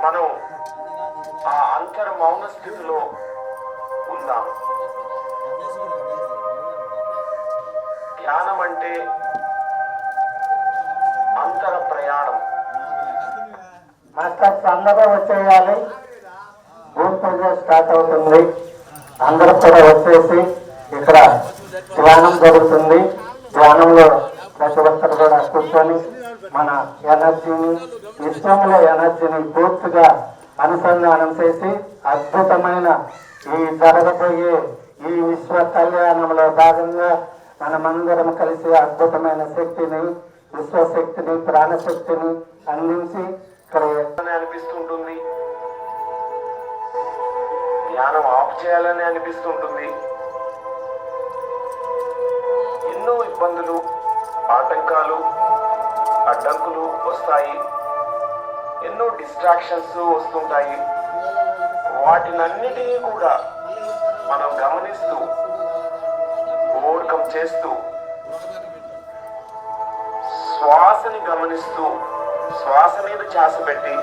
మనం ఆ అంతర్మౌన స్థితిలో ఉందాం. ధ్యానం అంటే అంతర ప్రయాణం. మాస్టర్స్ అందరూ వచ్చేయాలి. భూమి పూజ స్టార్ట్ అవుతుంది. అందరూ కూడా వచ్చేసి ఇక్కడ ధ్యానం జరుగుతుంది. ధ్యానంలో ప్రతి ఒక్కరు కూడా కూర్చొని మన ఎనర్జీని, విశ్వంలో ఎనర్జీని పూర్తిగా అనుసంధానం చేసి అద్భుతమైన ఈ జరగబోయే ఈ విశ్వ కళ్యాణంలో భాగంగా మనమందరం కలిసి అద్భుతమైన శక్తిని, విశ్వశక్తిని, ప్రాణశక్తిని అందించి ఇక్కడ అనిపిస్తుంటుంది. ధ్యానం ఆఫ్ చేయాలని అనిపిస్తుంటుంది. ఎన్నో ఇబ్బందులు, ఆటంకాలు, అడ్డంకులు వస్తాయి. ఎన్నో డిస్ట్రాక్షన్స్ వస్తుంటాయి. వాటినన్నిటినీ కూడా మనం గమనిస్తూ ఓవర్కమ్ చేస్తూ శ్వాసని గమనిస్తూ శ్వాస మీద ధ్యాస పెట్టి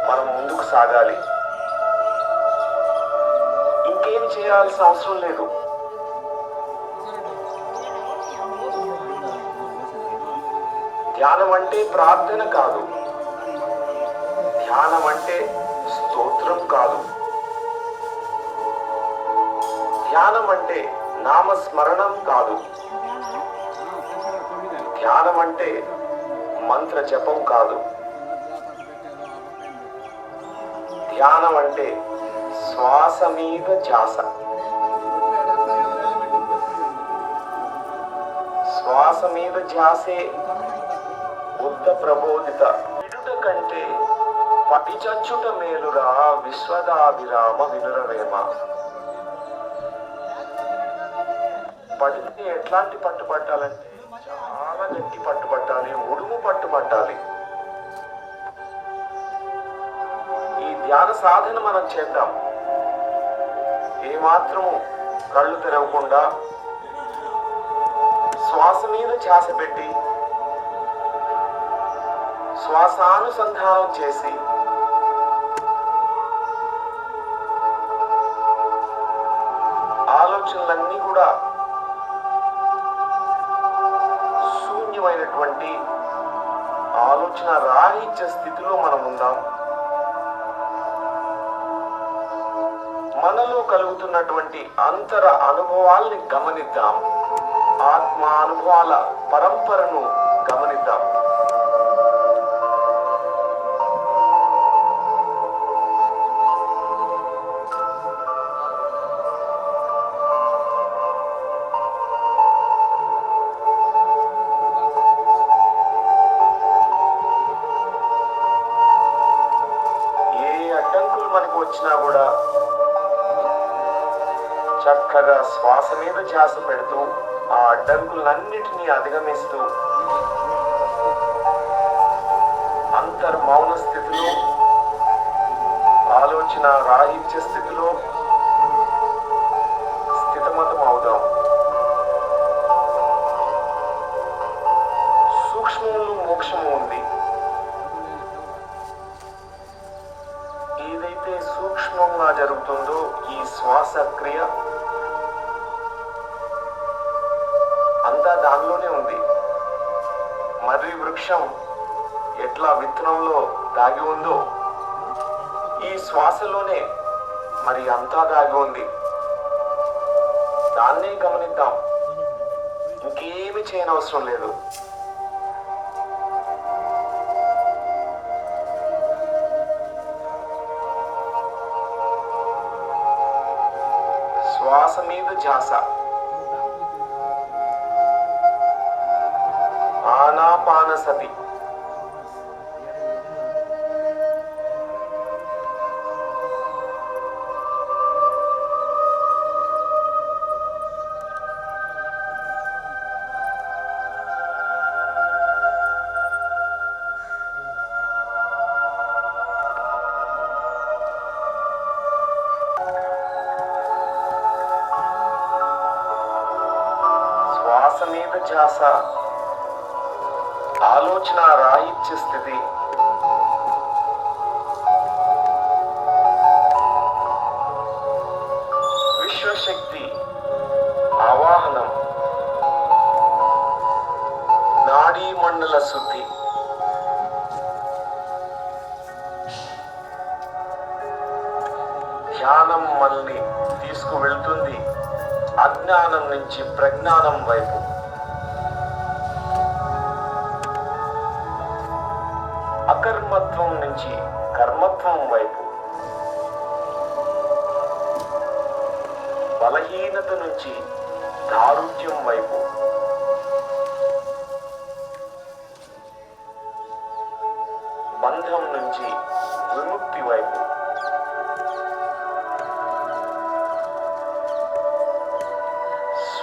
మనం ముందుకు సాగాలి. ఇంకేం చేయాల్సిన అవసరం లేదు. ధ్యానం అంటే ప్రార్థన కాదు. ధ్యానం అంటే స్తోత్రం కాదు. ధ్యానం అంటే నామస్మరణం కాదు. ధ్యానం అంటే మంత్ర జపం కాదు. ధ్యానం అంటే శ్వాస మీద ధ్యాస. శ్వాస మీద ధ్యాసే బుద్ధ ప్రబోధిత. విడుట కంటే పటిచచ్చుట మేలురా విశ్వదాభిరామ వినురవేమ. పడితే ఎట్లాంటి పట్టు పట్టాలంటే చాలా గట్టి పట్టు పట్టాలి, ఉడుము పట్టు పట్టాలి. ఈ ధ్యాన సాధన మనం చేద్దాం. ఏమాత్రము కళ్ళు తెరవకుండా శ్వాస మీద ధ్యాస పెట్టి శ్వాసానుసంధానం చేసి ఆలోచనలన్నీ కూడా శూన్యమైనటువంటి ఆలోచన రాహిత్య స్థితిలో మనం ఉందాం. మనలో కలుగుతున్నటువంటి అంతర అనుభవాల్ని గమనిద్దాం. ఆత్మ అనుభవాల పరంపరను గమనిద్దాం. వచ్చినా కూడా చక్కగా శ్వాస మీద ధ్యాస పెడుతూ ఆ అడ్డంకులన్నిటినీ అధిగమిస్తూ అంతర్మౌన స్థితిలో, ఆలోచన రాహిత్య స్థితిలో స్థితమతం అవుదాం. సూక్ష్మంలో మోక్షము ఉంది. ఏదైతే సూక్ష్మంగా జరుగుతుందో ఈ శ్వాస క్రియ అంతా దానిలోనే ఉంది. మర్రి వృక్షం ఎట్లా విత్తనంలో దాగి ఉందో ఈ శ్వాసలోనే మరి అంతా దాగి ఉంది. దాన్నే గమనిద్దాం. ఇంకేమి చేయనవసరం లేదు. శ్వాస మీద ధ్యాస. ఆనాపానసతి. శ్వాస మీద ధ్యాస, ఆలోచన రాహిత్య స్థితి, ధ్యానం మనల్ని తీసుకువెళ్తుంది అజ్ఞానం నుంచి ప్రజ్ఞానం వైపు. అకర్మత్వం నుంచి కర్మత్వం వైపు. బలహీనత నుంచి దారుఢ్యం వైపు. బంధం నుంచి విముక్తి వైపు.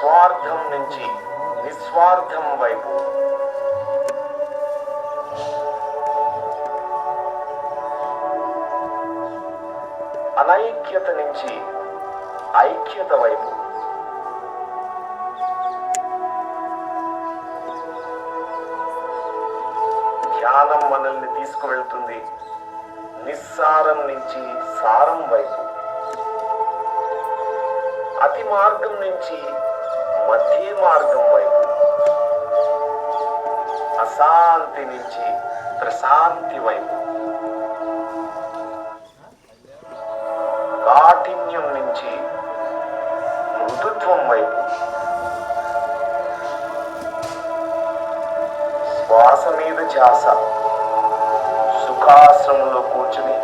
స్వార్థం నుంచి నిస్వార్థం వైపు. అనైక్యత నుంచి ఐక్యత వైపు. ధ్యానం మనల్ని తీసుకువెళ్తుంది నిస్సారం నుంచి సారం వైపు. అతి మార్గం నుంచి మధ్య మార్గం వైపు. అశాంతి నుంచి ప్రశాంతి వైపు. కాఠిన్యం నుంచి మృదుత్వం వైపు. శ్వాస మీద ధ్యాస. సుఖాసనంలో కూర్చుని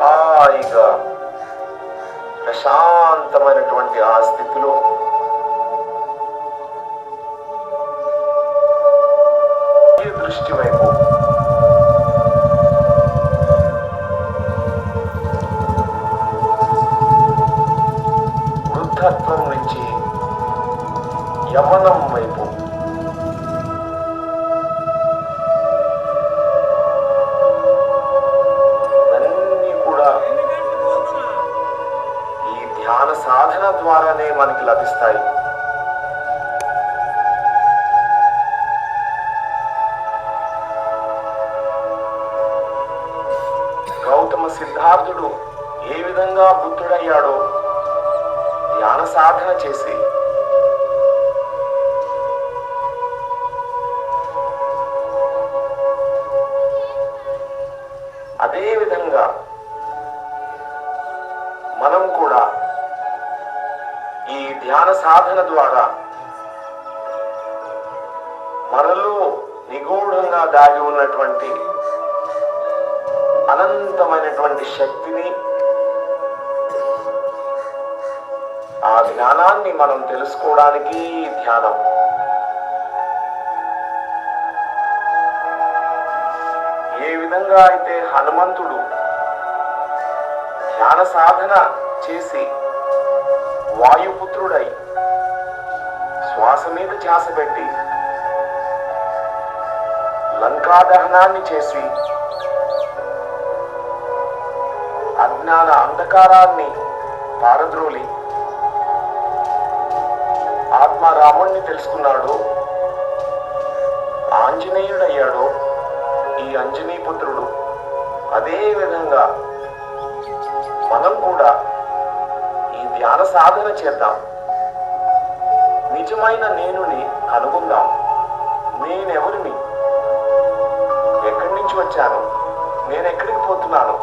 హాయిగా ప్రశాంతమైనటువంటి ఆ స్థితిలో ఈ దృష్టి వైపు. వృద్ధత్వం నుంచి యవ్వనం వైపు. ఇవన్నీ కూడా ఈ ధ్యాన సాధన ద్వారానే మనకి లభిస్తాయి. గౌతమ సిద్ధార్థుడు ఏ విధంగా బుద్ధుడయ్యాడో ధ్యాన సాధన చేసి అదే విధంగా మనం కూడా ఈ ధ్యాన సాధన ద్వారా మనలో నిగూఢంగా దాగి ఉన్నటువంటి అనంతమైనటువంటి శక్తిని, ఆ జ్ఞానాన్ని మనం తెలుసుకోవడానికి ధ్యానం. ఏ విధంగా అయితే హనుమంతుడు ధ్యాన సాధన చేసి వాయుపుత్రుడై శ్వాస మీద ధ్యాస పెట్టి లంకా దహనాన్ని చేసి అజ్ఞాన అంధకారాన్ని పారద్రోలి ఆత్మారాముణ్ణి తెలుసుకున్నాడు, ఆంజనేయుడయ్యాడు ఈ అంజనీపుత్రుడు. అదే విధంగా మనం కూడా ఈ ధ్యాన సాధన చేద్దాం. నిజమైన నేనుని కనుగొందాం. నేనెవరిని, ఎక్కడి నుంచి వచ్చాను, నేను ఎక్కడికి పోతున్నాను,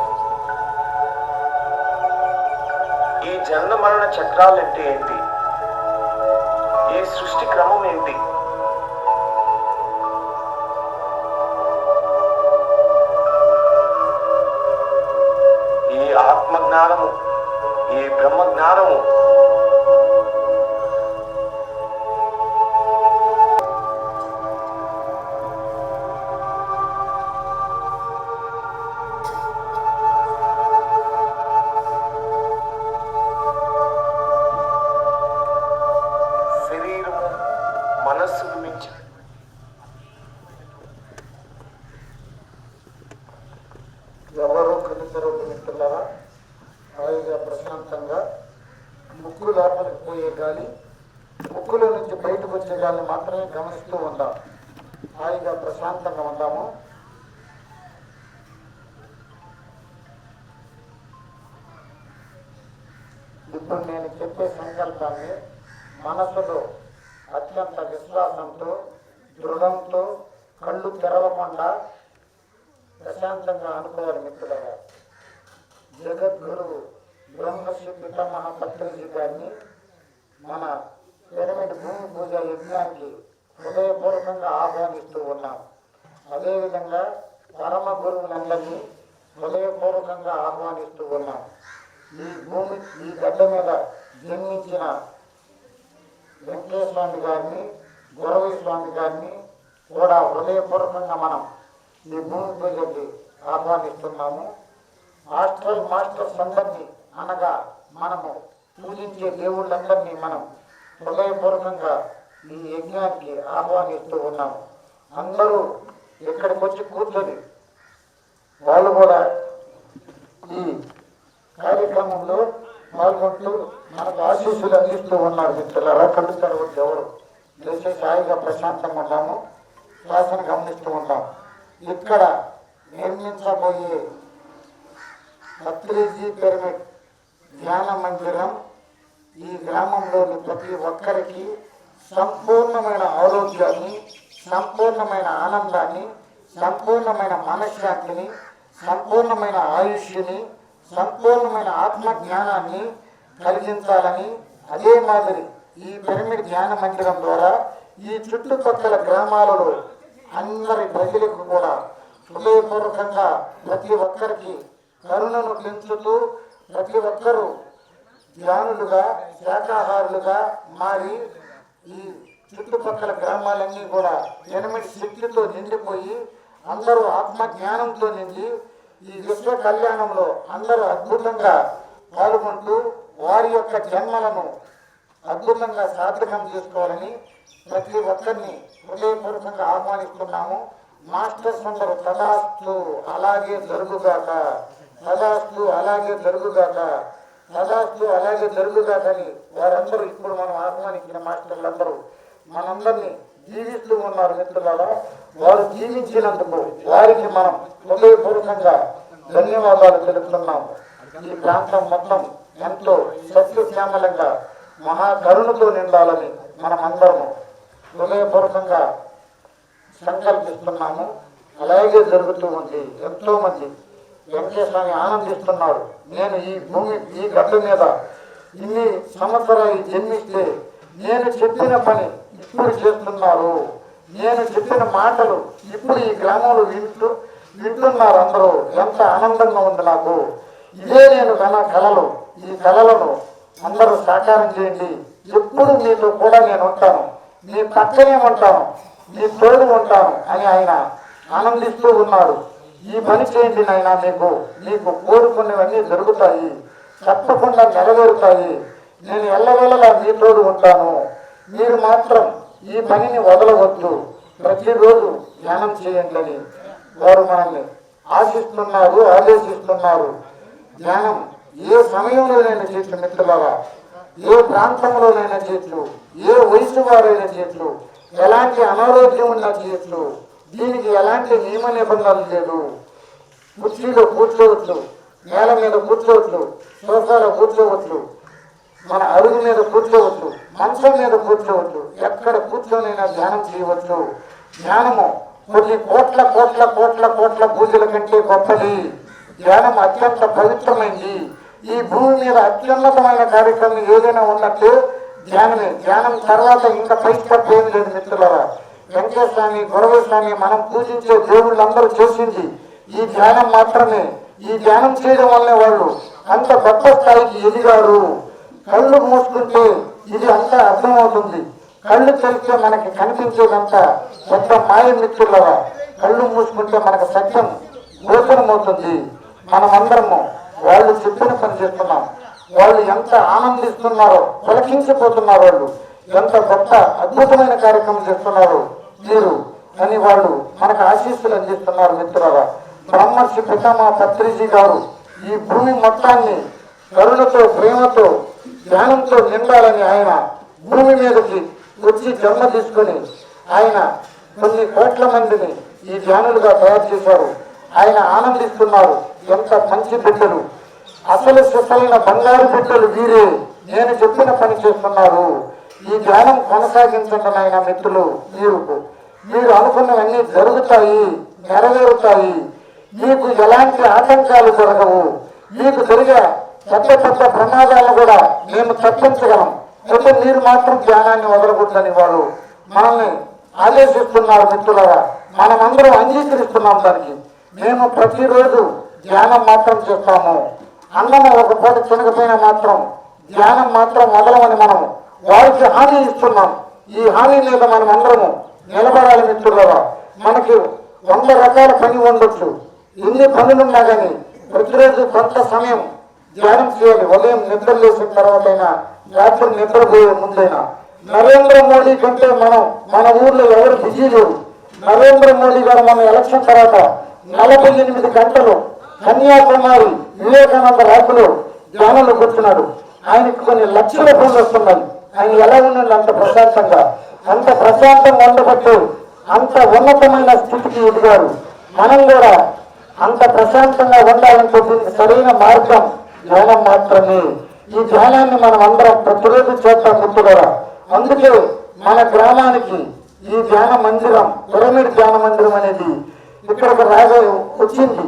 ఈ జన్మ మరణ చక్రాలంటే ఏంటి, ఈ సృష్టి క్రమం ఏంటి, ఈ ఆత్మజ్ఞానము, ఈ బ్రహ్మజ్ఞానము శరీరము మనస్సుకు మించి ఎవరు కలుగుతారు మిత్రులారా? హాయిగా ప్రశాంతంగా ముక్కు లోపలికి పోయే గాలి, ముక్కులో నుంచి బయటకు వచ్చే గాలిని మాత్రమే గమనిస్తూ ఉందాం. హాయిగా ప్రశాంతంగా ఉందాము. ఇప్పుడు నేను చెప్పే సంకల్పాన్ని మనసులో అత్యంత విశ్వాసంతో, దృఢంతో, కళ్ళు తెరవకుండా ప్రశాంతంగా అనుకోవాలి మిత్రులుగా. జగద్గురువు బ్రహ్మశ్రీ పితామహ పత్రిజీ గారిని మన పిరమిడ్ భూమి పూజ యజ్ఞానికి హృదయపూర్వకంగా ఆహ్వానిస్తూ ఉన్నాం. అదేవిధంగా పరమ గురువులందరినీ హృదయపూర్వకంగా ఆహ్వానిస్తూ ఉన్నాం. ఈ గడ్డ మీద జన్మించిన వెంకటేశ్వర స్వామి గారిని, గురవీ స్వామి గారిని కూడా హృదయపూర్వకంగా మనం ఈ భూమి పూజకి ఆహ్వానిస్తున్నాము. మాస్టర్స్ అందరినీ అనగా మనము పూజించే దేవుళ్ళందరినీ మనం హృదయపూర్వకంగా ఈ యజ్ఞానికి ఆహ్వానిస్తూ ఉన్నాము. అందరూ ఇక్కడికి వచ్చి కూర్చొని వాళ్ళు కూడా ఈ కార్యక్రమంలో పాల్గొంటూ మనకు ఆశీస్సులు అందిస్తూ ఉన్నారు. మిత్రులారా, కళ్ళు తెరవద్దు ఎవరు, దయచేసి హాయిగా ప్రశాంతంగా ఉన్నాము, శ్వాసను గమనిస్తూ ఉంటాం. ఇక్కడ నిర్మించబోయే పత్రిజీ పిరమిడ్ ధ్యాన మందిరం ఈ గ్రామంలోని ప్రతి ఒక్కరికి సంపూర్ణమైన ఆరోగ్యాన్ని, సంపూర్ణమైన ఆనందాన్ని, సంపూర్ణమైన మనశ్శాంతిని, సంపూర్ణమైన ఆయుష్ని, సంపూర్ణమైన ఆత్మజ్ఞానాన్ని కలిగించాలని, అదే మాదిరి ఈ పిరమిడ్ ధ్యాన మందిరం ద్వారా ఈ చుట్టుపక్కల గ్రామాలలో అందరి ప్రజలకు కూడా హృదయపూర్వకంగా ప్రతి ఒక్కరికి కరుణను పెంచుతూ ప్రతి ఒక్కరూ ధ్యానులుగా, శాకాహారులుగా మారి ఈ చుట్టుపక్కల గ్రామాలన్నీ కూడా ఎనిమిది శక్తితో నిండిపోయి అందరూ ఆత్మజ్ఞానంతో నిండి ఈ విశ్వ కళ్యాణంలో అందరూ అద్భుతంగా పాల్గొంటూ వారి యొక్క జన్మలను అద్భుతంగా సార్థకం చేసుకోవాలని ప్రతి ఒక్కరిని హృదయపూర్వకంగా ఆహ్వానిస్తున్నాము. మాస్టర్స్ అందరూ తదాస్తు అలాగే జరుగుగాక, తదాస్తు అలాగే జరుగుగాక, తదాస్తు అలాగే జరుగుగాకని వారందరూ ఇప్పుడు మనం ఆహ్వానించిన మాస్టర్లందరూ మనందరినీ జీవిస్తూ ఉన్నారు. మిత్రులారా, వారు జీవించినందుకు వారికి మనం హృదయపూర్వకంగా ధన్యవాదాలు తెలుపుతున్నాము. ఈ ప్రాంతం మొత్తం ఎంతో సస్యశ్యామలంగా మహాకరుణతో నిండాలని మనం అందరము హృదయపూర్వకంగా సంకల్పిస్తున్నాము. అలాగే జరుగుతూ ఉంది. ఎంతో మంది వెంకటేశ్వరాన్ని ఆనందిస్తున్నారు. నేను ఈ గడ్డ మీద ఇన్ని సంవత్సరాలు జన్మిస్తే నేను చెప్పిన పని ఇప్పుడు చేస్తున్నారు, నేను చెప్పిన మాటలు ఇప్పుడు ఈ గ్రామంలో వింటున్నారు అందరూ. ఎంత ఆనందంగా ఉంది నాకు. ఇదే నేను కన్నా కళలు, ఈ కళలను అందరూ సాకారం చేయండి. ఎప్పుడు మీతో కూడా నేను ఉంటాను, మీ పక్కనే ఉంటాను, మీ తోడు ఉంటాను అని ఆయన ఆనందిస్తూ ఉన్నాడు. ఈ పని చేయండి నాయన, మీకు కోరుకునేవన్నీ జరుగుతాయి, తప్పకుండా నెరవేరుతాయి. నేను ఎల్లవేళలా మీ తోడు ఉంటాను. మీరు మాత్రం ఈ పనిని వదలవద్దు, ప్రతిరోజు ధ్యానం చేయండి అని వారు మనల్ని ఆశిస్తున్నారు, ఆదేశిస్తున్నారు. ధ్యానం ఏ సమయంలోనైనా చేయొచ్చు మిత్రులారా, ఏ ప్రాంతంలోనైనా చేయొచ్చు, ఏ వయసు వారైనా చేయొచ్చు, ఎలాంటి అనారోగ్యం ఉన్నా చేయొచ్చు. దీనికి ఎలాంటి నియమ నిబంధనలు లేదు. కుర్చీలో కూర్చోవచ్చు, నేల మీద కూర్చోవచ్చు, సోఫాలో కూర్చోవచ్చు, మన అరుగు మీద కూర్చోవచ్చు, మంచం మీద కూర్చోవచ్చు, ఎక్కడ కూర్చొనైనా ధ్యానం చేయవచ్చు. ధ్యానము కొన్ని కోట్ల కోట్ల కోట్ల కోట్ల పూజల కంటే గొప్పది. ధ్యానం అత్యంత పవిత్రమైంది. ఈ భూమి మీద అత్యున్నతమైన కార్యక్రమం ఏదైనా ఉన్నట్టు ధ్యానమే. ధ్యానం తర్వాత ఇంకా పై స్టెప్ ఏం లేదు మిత్రులారా. వెంకటేశ్వర స్వామి, గురవీ స్వామి మనం పూజించే దేవుళ్ళందరూ చేసింది ఈ ధ్యానం మాత్రమే. ఈ ధ్యానం చేయడం వల్లే వాళ్ళు అంత గొప్ప స్థాయికి ఎదిగారు. కళ్ళు మూసుకుంటే ఇది అంతా అర్థమవుతుంది. కళ్ళు తెరిస్తే మనకి కనిపించేదంతా పెద్ద మాయ మిత్రులరా. కళ్ళు మూసుకుంటే మనకు సత్యం గోచరమవుతుంది. మనమందరము వాళ్ళు చెప్పిన పని చేస్తున్నాం. వాళ్ళు ఎంత ఆనందిస్తున్నారో, పులకించిపోతున్నారు. వాళ్ళు ఎంత గొప్ప అద్భుతమైన కార్యక్రమం చేస్తున్నారు మీరు అని వాళ్ళు మనకు ఆశీస్సులు అందిస్తున్నారు మిత్రులరా. బ్రహ్మర్షి పితామహ పత్రిజీ గారు ఈ భూమి మొత్తాన్ని కరుణతో, ప్రేమతో, ధ్యానంతో నిండాలని ఆయన భూమి మీదకి వచ్చి జన్మ తీసుకొని ఆయన కొన్ని కోట్ల మందిని ఈ ధ్యానులుగా తయారు చేశారు. ఆయన ఆనందిస్తున్నారు. ఎంత మంచి బిడ్డలు, అసలు సిసలైన బంగారు బిడ్డలు వీరే. నేను చెప్పిన పని చేస్తున్నారు. ఈ ధ్యానం కొనసాగించండి నాయన మిత్రులు. మీరు అనుకున్నవన్నీ జరుగుతాయి, నెరవేరుతాయి. మీకు ఎలాంటి ఆటంకాలు జరగవు. మీకు జరిగే పెద్ద పెద్ద ప్రమాదాలను కూడా మేము తప్పించగలం. అయితే మీరు మాత్రం ధ్యానాన్ని వదలకూడదని వారు మనల్ని ఆదేశిస్తున్నారు. మిత్రులారా, మనమందరం అంగీకరిస్తున్నాం దానికి. మేము ప్రతిరోజు ధ్యానం మాత్రం చేస్తాము. అన్నము ఒక పూట తినకపోయినా మాత్రం ధ్యానం మాత్రం వదలమని మనం వారికి హామీ ఇస్తున్నాం. ఈ హామీ మీద మనం అందరము నిలబడాలి. మిత్రులారా, మనకి 100 రకాల పని ఉండొచ్చు. ఎన్ని పనులున్నా కానీ ప్రతిరోజు కొంత సమయం ధ్యానం చేయాలి. ఉదయం నిద్ర లేచిన తర్వాత అయినా, రాత్రి నిద్రపోయే ముందైనా. నరేంద్ర మోడీ కంటే మన ఊర్లో ఎవరు బిజీ లేరు. నరేంద్ర మోడీ గారు మన ఎలక్షన్ తర్వాత 48 గంటలు కన్యాకుమారి వివేకానంద రాకులో ధ్యానంలో కూర్చున్నాడు. ఆయనకు కొన్ని లక్షల ఫోన్లు వస్తున్నాయి. ఆయన ఎలా ఉన్నాడు? అంత ప్రశాంతంగా ఉండబట్టు అంత ఉన్నతమైన స్థితికి ఎదిగారు. మనం కూడా అంత ప్రశాంతంగా ఉండాలంటే దీనికి సరైన మార్గం ధ్యానం మాత్రమే. ఈ ధ్యానాన్ని మనం అందరం ప్రతిరోజు చేద్దాం మిత్రులారా. అందుకే మన గ్రామానికి ఈ ధ్యాన మందిరం, పిరమిడ్ ధ్యాన మందిరం అనేది ఇక్కడికి వచ్చింది.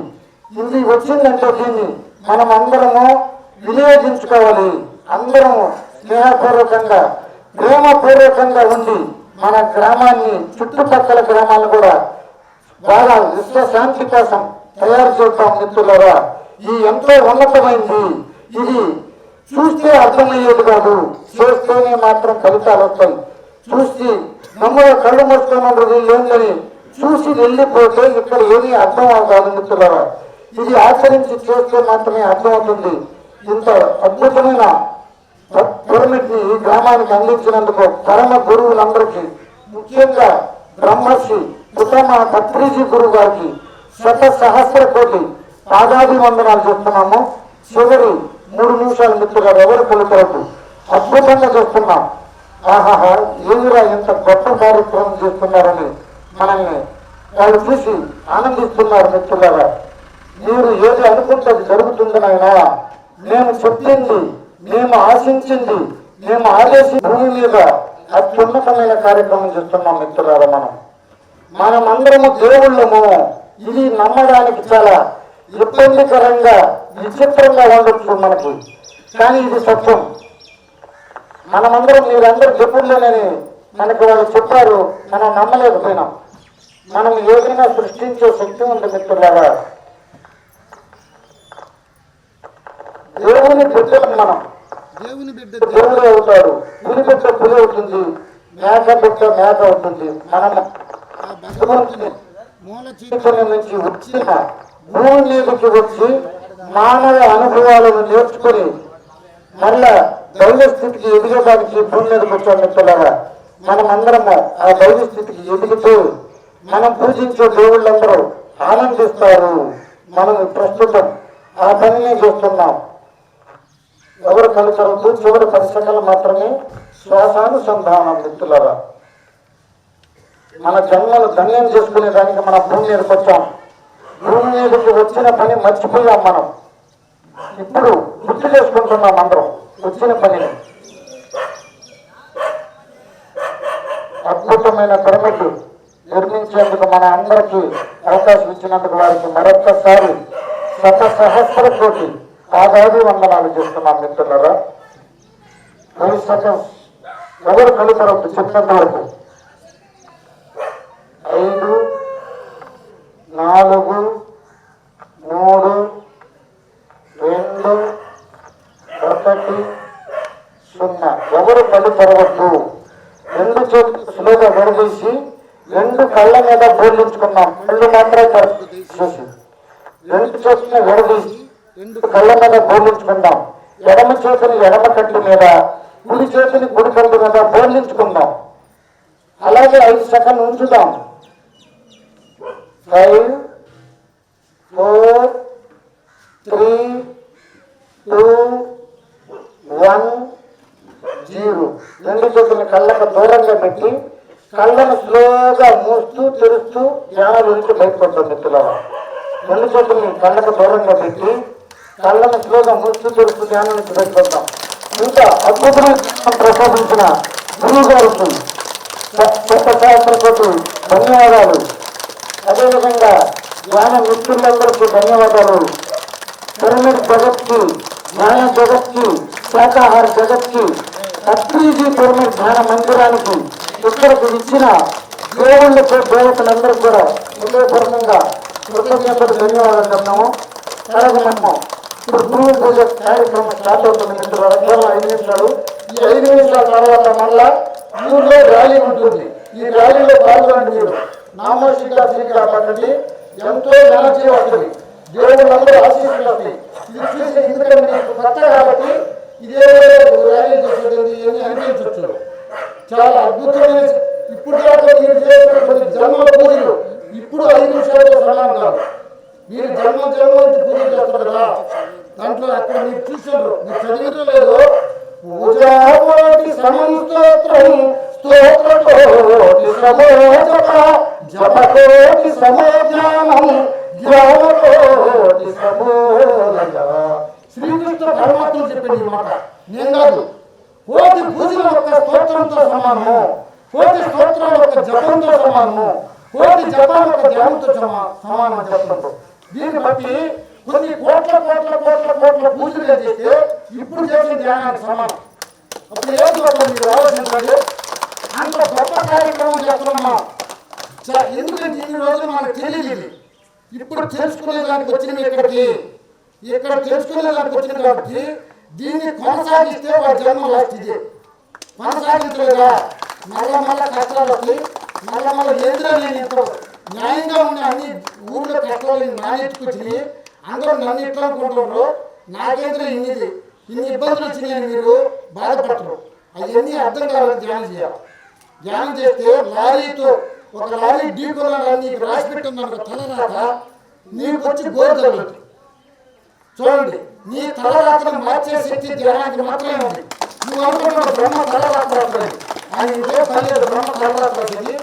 ఇది వచ్చిందంటే దీన్ని మనం అందరము వినియోగించుకోవాలి. అందరము స్నేహపూర్వకంగా, ప్రేమపూర్వకంగా ఉండి మన గ్రామాన్ని, చుట్టుపక్కల గ్రామాలను కూడా బాగా విశ్వశాంతి కోసం తయారు చేస్తాం మిత్రులారా. ఈ ఎంతో ఉన్నతమైంది. ఇది చూస్తే అర్థమయ్యేది కాదు, చేస్తేనే మాత్రం ఫలితాలు వస్తాయి. చూసి నమ్ముల కళ్ళు మూసుకున్నప్పుడు వీళ్ళు ఏంటని చూసి వెళ్ళిపోతే ఇక్కడ ఏమీ అర్థం కాదు మిత్రులారా. ఇది ఆచరించి చేస్తే మాత్రమే అర్థమవుతుంది. ఇంత అద్భుతమైన పిరమిడ్ ని ఈ గ్రామానికి అందించినందుకు పరమ గురువులందరికీ, ముఖ్యంగా బ్రహ్మర్షి ఉత్తమ పత్రిజీ గురువు గారికి 100,000,000,000 పాదాభివందనాలు చేస్తున్నాము. చివరి 3 నిమిషాలు మిత్రులారు, ఎవరు కొలుకోవద్దు. అద్భుతంగా చేస్తున్నాం. ఆహాహా, ఏమిరా ఇంత గొప్ప కార్యక్రమం చేస్తున్నారని మనల్ని వాళ్ళు చూసి ఆనందిస్తున్నారు. మిత్రులారా, మీరు ఏది అనుకుంటే అది జరుగుతుంది నాయనా. మేము చెప్పింది, మేము ఆశించింది, మేము ఆదేశి భూమి మీద అత్యున్నతమైన కార్యక్రమం చేస్తున్నాం మిత్రులారా. మనమందరము దేవుళ్ళము. ఇది నమ్మడానికి చాలా ఇబ్బందికరంగా, విచిత్రంగా ఉండొచ్చు మనకి, కానీ ఇది సత్యం. మనమందరం మీరందరూ దేవుళ్ళేనని మనకు వాళ్ళు చెప్పారు, మనం నమ్మలేకపోయినాం. మనం ఏదైనా సృష్టించే శక్తి ఉంది మిత్రులారా. దేవుని బిడ్డలు మనం. దేవుడు అవుతాడు, పులి బిడ్డ పులి అవుతుంది, మేక బిడ్డ మేక అవుతుంది. మనం నుంచి వచ్చిన భూమి మీదకి వచ్చి మానవ అనుభవాలను నేర్చుకుని మళ్ళా దైవ స్థితికి ఎదిగడానికి భూమి మీదకి వచ్చాం మిత్రులారా. మనం అందరము ఆ దైవ స్థితికి ఎదిగితే మనం పూజించే దేవుళ్ళందరూ ఆనందిస్తారు. మనం ప్రస్తుతం ఆ పనిని చేస్తున్నాం. ఎవరు కలుగుతూ చివరి 10 సెకండ్లు మాత్రమే శ్వాసానుసంధానం మిత్రులారా. మన జన్మను ధన్యం చేసుకునే దానికి మన భూమి మీదకి వచ్చాం. భూమి మీదకి వచ్చిన పని మర్చిపోయాం. మనం ఇప్పుడు గుర్తు చేసుకుంటున్నాం అందరం వచ్చిన పనిని. అద్భుతమైన పిరమిడ్ నిర్మించేందుకు మన అందరికీ అవకాశం ఇచ్చినందుకు వారికి మరొక్కసారి 100,000,000,000 పాదాభివందనాలు చేస్తున్నాం మిత్రులారా. 10 సెకండ్స్ ఎవరు కలుగుతారు చెప్పినంత వరకు. 5, 4, 3, 2, 1, 0. ఎవరు కళ్ళు తెరవద్దు. 2 చేతులు స్లోగా విడదీసి 2 కళ్ళ మీద బోర్లించుకున్నాం. కళ్ళు మాత్రమే చేసి 2 చేతులను విడదీసి 2 కళ్ళ మీద బోర్లించుకుందాం. ఎడమ చేతిని ఎడమ కంటి మీద, కుడి చేతిని కుడి కంటి మీద బోర్లించుకుందాం. అలాగే 5 సెకండ్లు ఉంచుదాం. 5, 4, 3, 2, 1, 0. 2 చేతులను కళ్ళకు దూరంగా పెట్టి కళ్ళను స్లోగా మూస్తూ తెరుస్తూ ధ్యానం నుంచి బయటపడుతుంది మిత్రులారా. 2 చేతుల్ని కళ్ళకు దూరంగా పెట్టి కళ్ళను స్లోగా మూస్తూ తెరుస్తూ ధ్యానం నుంచి బయటపడతాం. ఇంకా అద్భుతమైన ప్రసాదించిన గురువు గారికి 100,000,000,000 ధన్యవాదాలు. అదేవిధంగా ధ్యాన మిత్రులందరికీ ధన్యవాదాలు. పిరమిడ్ జగత్కి జ్ఞాన జగత్కి, శాకాహార జగత్కి, అత్రీజీ పిరమిడ్ ధ్యాన మందిరానికి ఇక్కడికి ఇచ్చిన దేవుళ్ళకు దేవతలందరూ కూడా హృదయపూర్వకంగా కృతజ్ఞతలు ధన్యవాదాలు చెప్తాము. అలాగే మనము ఇప్పుడు భూమి పూజ కార్యక్రమం స్టార్ట్ అవుతుంది మిత్రులారా. కేవలం 5 నిమిషాలు. ఈ 5 నిమిషాల తర్వాత మళ్ళా ఊళ్ళో ర్యాలీ ఉంటుంది. ఈ ర్యాలీలో పాల్గొనండి. మీరు నామోషిగా శ్రీగా పడండి. ఎంతో ఎనర్జీ వస్తుంది, దేవుళ్ళందరూ ఆశీస్సులు వస్తాయి. ఇది చూసి ఎందుకంటే మీకు కొత్త కాబట్టి ఇదే ర్యాలీ చేసేది అని అనిపించవచ్చు. చాలా అద్భుతమైన ఇప్పుడు దాకా మీరు చేసినటువంటి జన్మ పూజలు ఇప్పుడు 5 నిమిషాలతో సమానం కాదు. మీరు జన్మ నుంచి పూజ చేస్తారు కదా, దాంట్లో అక్కడ మీరు చూసారు, మీరు చదివితో లేదు. పూజాకోటి సమస్తోత్రం స్తోత్రకోటి సమోజప జపకోటి సమోజ్ఞానం జ్ఞానకోటి సమోలయ. శ్రీకృష్ణ పరమాత్మ చెప్పండి ఈ మాట, నేను కాదు. కోటి పూజల యొక్క స్తోత్రంతో సమానము, కోటి స్తోత్రాల యొక్క జపంతో సమానము, కోటి జపాల యొక్క ధ్యానంతో సమానం చెప్తారు. దీన్ని బట్టి కొన్ని కోట్ల కోట్ల కోట్ల కోట్ల పూజలు చేస్తే ఇప్పుడు చేసిన ధ్యానానికి సమానం. అప్పుడు ఏం చూడండి, మీరు ఆలోచించండి. అంత గొప్ప కార్యక్రమం చేస్తున్నామా? ఎందుకంటే ఇన్ని రోజులు మనకు తెలియదు. ఇప్పుడు తెలుసుకునేదానికి వచ్చినవి ఇక్కడికి, ఇక్కడ తెలుసుకునేదానికి వచ్చింది కాబట్టి దీన్ని కొనసాగిస్తే వాడి జన్మ లాస్ట్. ఇది కొనసాగించలేదా మళ్ళా కష్టాలు వస్తాయి. మళ్ళా ఎందులో నేను ఇంత న్యాయంగా ఉన్న అన్ని ఊళ్ళో కష్టాలు నానెత్తుకొచ్చి అందరూ నన్ను ఇట్లా అనుకుంటున్నారు. నాకేంద్ర ఇన్ని ఇబ్బందులు వచ్చినాయని మీరు బాధపడతారు. అవన్నీ అర్థం కావాలని ధ్యానం చేయాలి. ధ్యానం చేస్తే లారీతో ఒక లారీ ఢీకొనాలని నీకు రాసి పెట్టిందనుకో తలరాత, నీకు వచ్చి గోరు తగులుతుంది. చూడండి, నీ తలరాతను మార్చే శక్తి ధ్యానానికి మాత్రమే ఉంది. నువ్వు అనుకుంటున్నావు బ్రహ్మ తలరాత రాస్తుంది, ఆయన ఇదే పని బ్రహ్మ తలరాత రాసేది.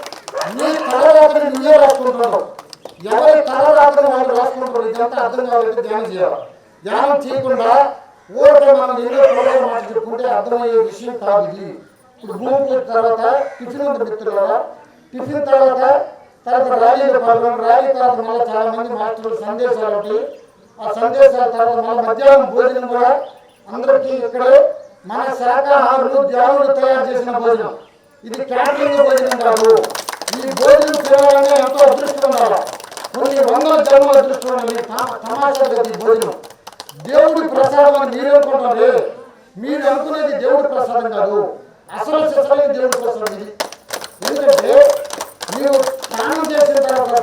నీ తలరాతని నువ్వే రాసుకుంటున్నావు. ఎవరి తలరాతను వాళ్ళు రాసుకుంటారు. ఇదంతా అర్థం కావాలంటే ధ్యానం చేయాలి. ధ్యానం చేయకుండా ఊరికే మనం ఎన్నో ప్రోగ్రాం మాట చెప్పుకుంటే అర్థమయ్యే విషయం కాదు ఇది. ఇప్పుడు భూమి పూజ తర్వాత టిఫిన్ ఉంది మిత్రులారా. టిఫిన్ తర్వాత ర్యాలీలో పాల్గొని, ర్యాలీ తర్వాత మళ్ళీ చాలా మంది మాస్టర్లు సందేశాలు ఉంటాయి. ఆ సందేశాల తర్వాత మళ్ళీ మధ్యాహ్నం భోజనం కూడా అందరికీ ఇక్కడే మన శాఖాహారులు ధ్యానులు తయారు చేసిన భోజనం. ఇది క్యాటరింగ్ భోజనం కాదు. ఈ భోజనం చేయాలంటే ఎంతో అదృష్టం ఉండాలి. కొన్ని వందల జన్మల అదృష్టం ఉండాలి. తమాషా కదా ఈ భోజనం. దేవుడి ప్రసాదం అని మీరు అనుకుంటారు. మీరు అనుకునేది దేవుడి ప్రసాదం కాదు, అసలు సిసలైన దేవుడి ప్రసాదం ఇది. ఎందుకంటే మీరు స్నానం చేసిన తర్వాత,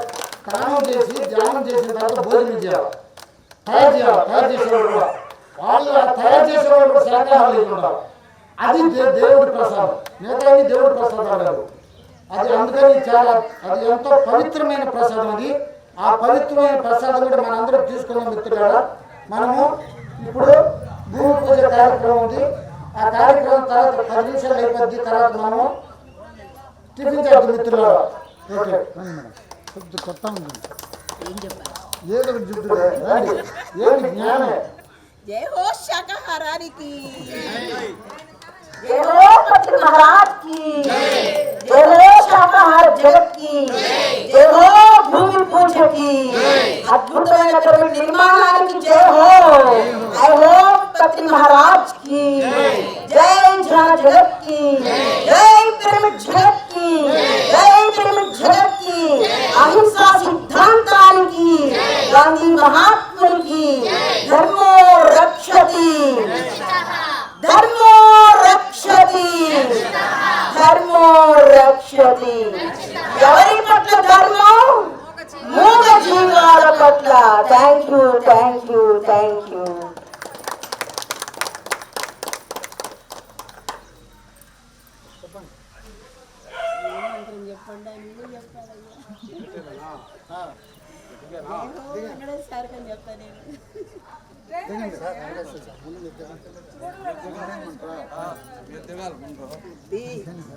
స్నానం చేసి ధ్యానం చేసిన తర్వాత భోజనం చేయాలి, తయారు చేయాలి. తయారు చేసేవాళ్ళు వాళ్ళు తయారు చేసేవాళ్ళు శాఖాహారులు ఉండాలి. అది దేవుడి ప్రసాదం. మిగతా దేవుడి ప్రసాదం కాదు అది. అందుకని అది ఎంతో పవిత్రమైన ప్రసాదం. అది ఆ పవిత్రమైన ప్రసాదం కూడా మనందరం తీసుకున్నాం మిత్రులారా. మనము ఇప్పుడు భూమి పూజ కార్యక్రమం ఉంది. ఆ కార్యక్రమం తర్వాత 10 నిమిషాలు అయిపోద్ది. తర్వాత మనము టిఫిన్ చేద్దాం మిత్రులారా. ఓకే కొత్త ఏదో ఏంటి జ్ఞానం. जय हो शाकाहारी की, जय हो पति महाराज की, जय हो शाकाहार जगत की, जय हो भूमि पूजक की, अद्भुतమైన పిరమిడ్ నిర్మాణానికి జై హో. जय हो पति महाराज की, जय ध्यान जगत की, जय पिरमिड जगत की, जय पिरमिड जगत की, अहिंसा सिद्धांताనికి, गांधी महात्मुనికి, धर्मो रक्षति, धर्मो रक्षति, धर्मो रक्षति. ఎవరి పట్ల ధర్మం? మూగ జీవాల పట్ల. Thank you, thank you, thank you.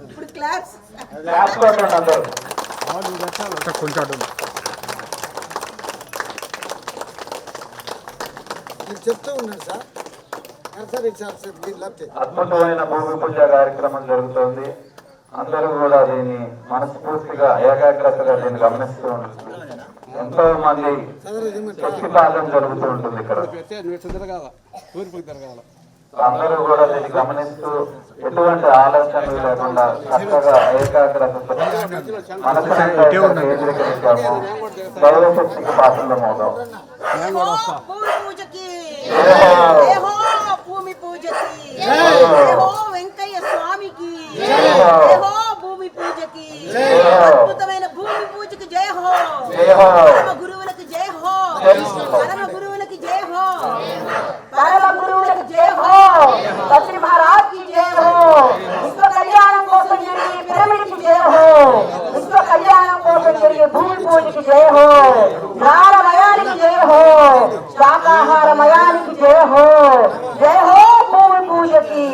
ఇప్పుడు క్లాస్ చెప్తూ ఉన్నాను సార్. అద్భుతమైన భూమి పూజ కార్యక్రమం జరుగుతుంది. అందరూ కూడా దీన్ని మనస్ఫూర్తిగా ఏకాగ్రతగా దీన్ని గమనిస్తూ ఉంటారు. ఎంతో మంది శక్తిపాలన జరుగుతూ ఉంటుంది ఇక్కడ. అందరూ కూడా దీన్ని గమనిస్తూ ఎటువంటి ఆలోచనలు లేకుండా చక్కగా ఏకాగ్రతతో మనసుని కేంద్రీకరించాము. దైవశక్తికి పాత్రలమవుదాం. భూమి పూజకి జై హో, భూమి పూజకి జై హో, వెంకయ్య స్వామికి జై హో, భూమి పూజకి అద్భుతమైన భూమి పూజకి జై హో, పరమ గురువులకు జై హో, పరమ గురువులకు జై హో, పరమ గురువులకు జై హో, బద్రీ మహారాజ్ కి జై హో, విశ్వ కళ్యాణం కోసం జరిగే పిరమిడ్ కి జై హో, విశ్వ కళ్యాణం కోసం జరిగే భూమి పూజకి జై హో, జ్ఞానమయానికి జై హో, శాకాహారమయానికి జై హో, జై హో భూమి పూజకి,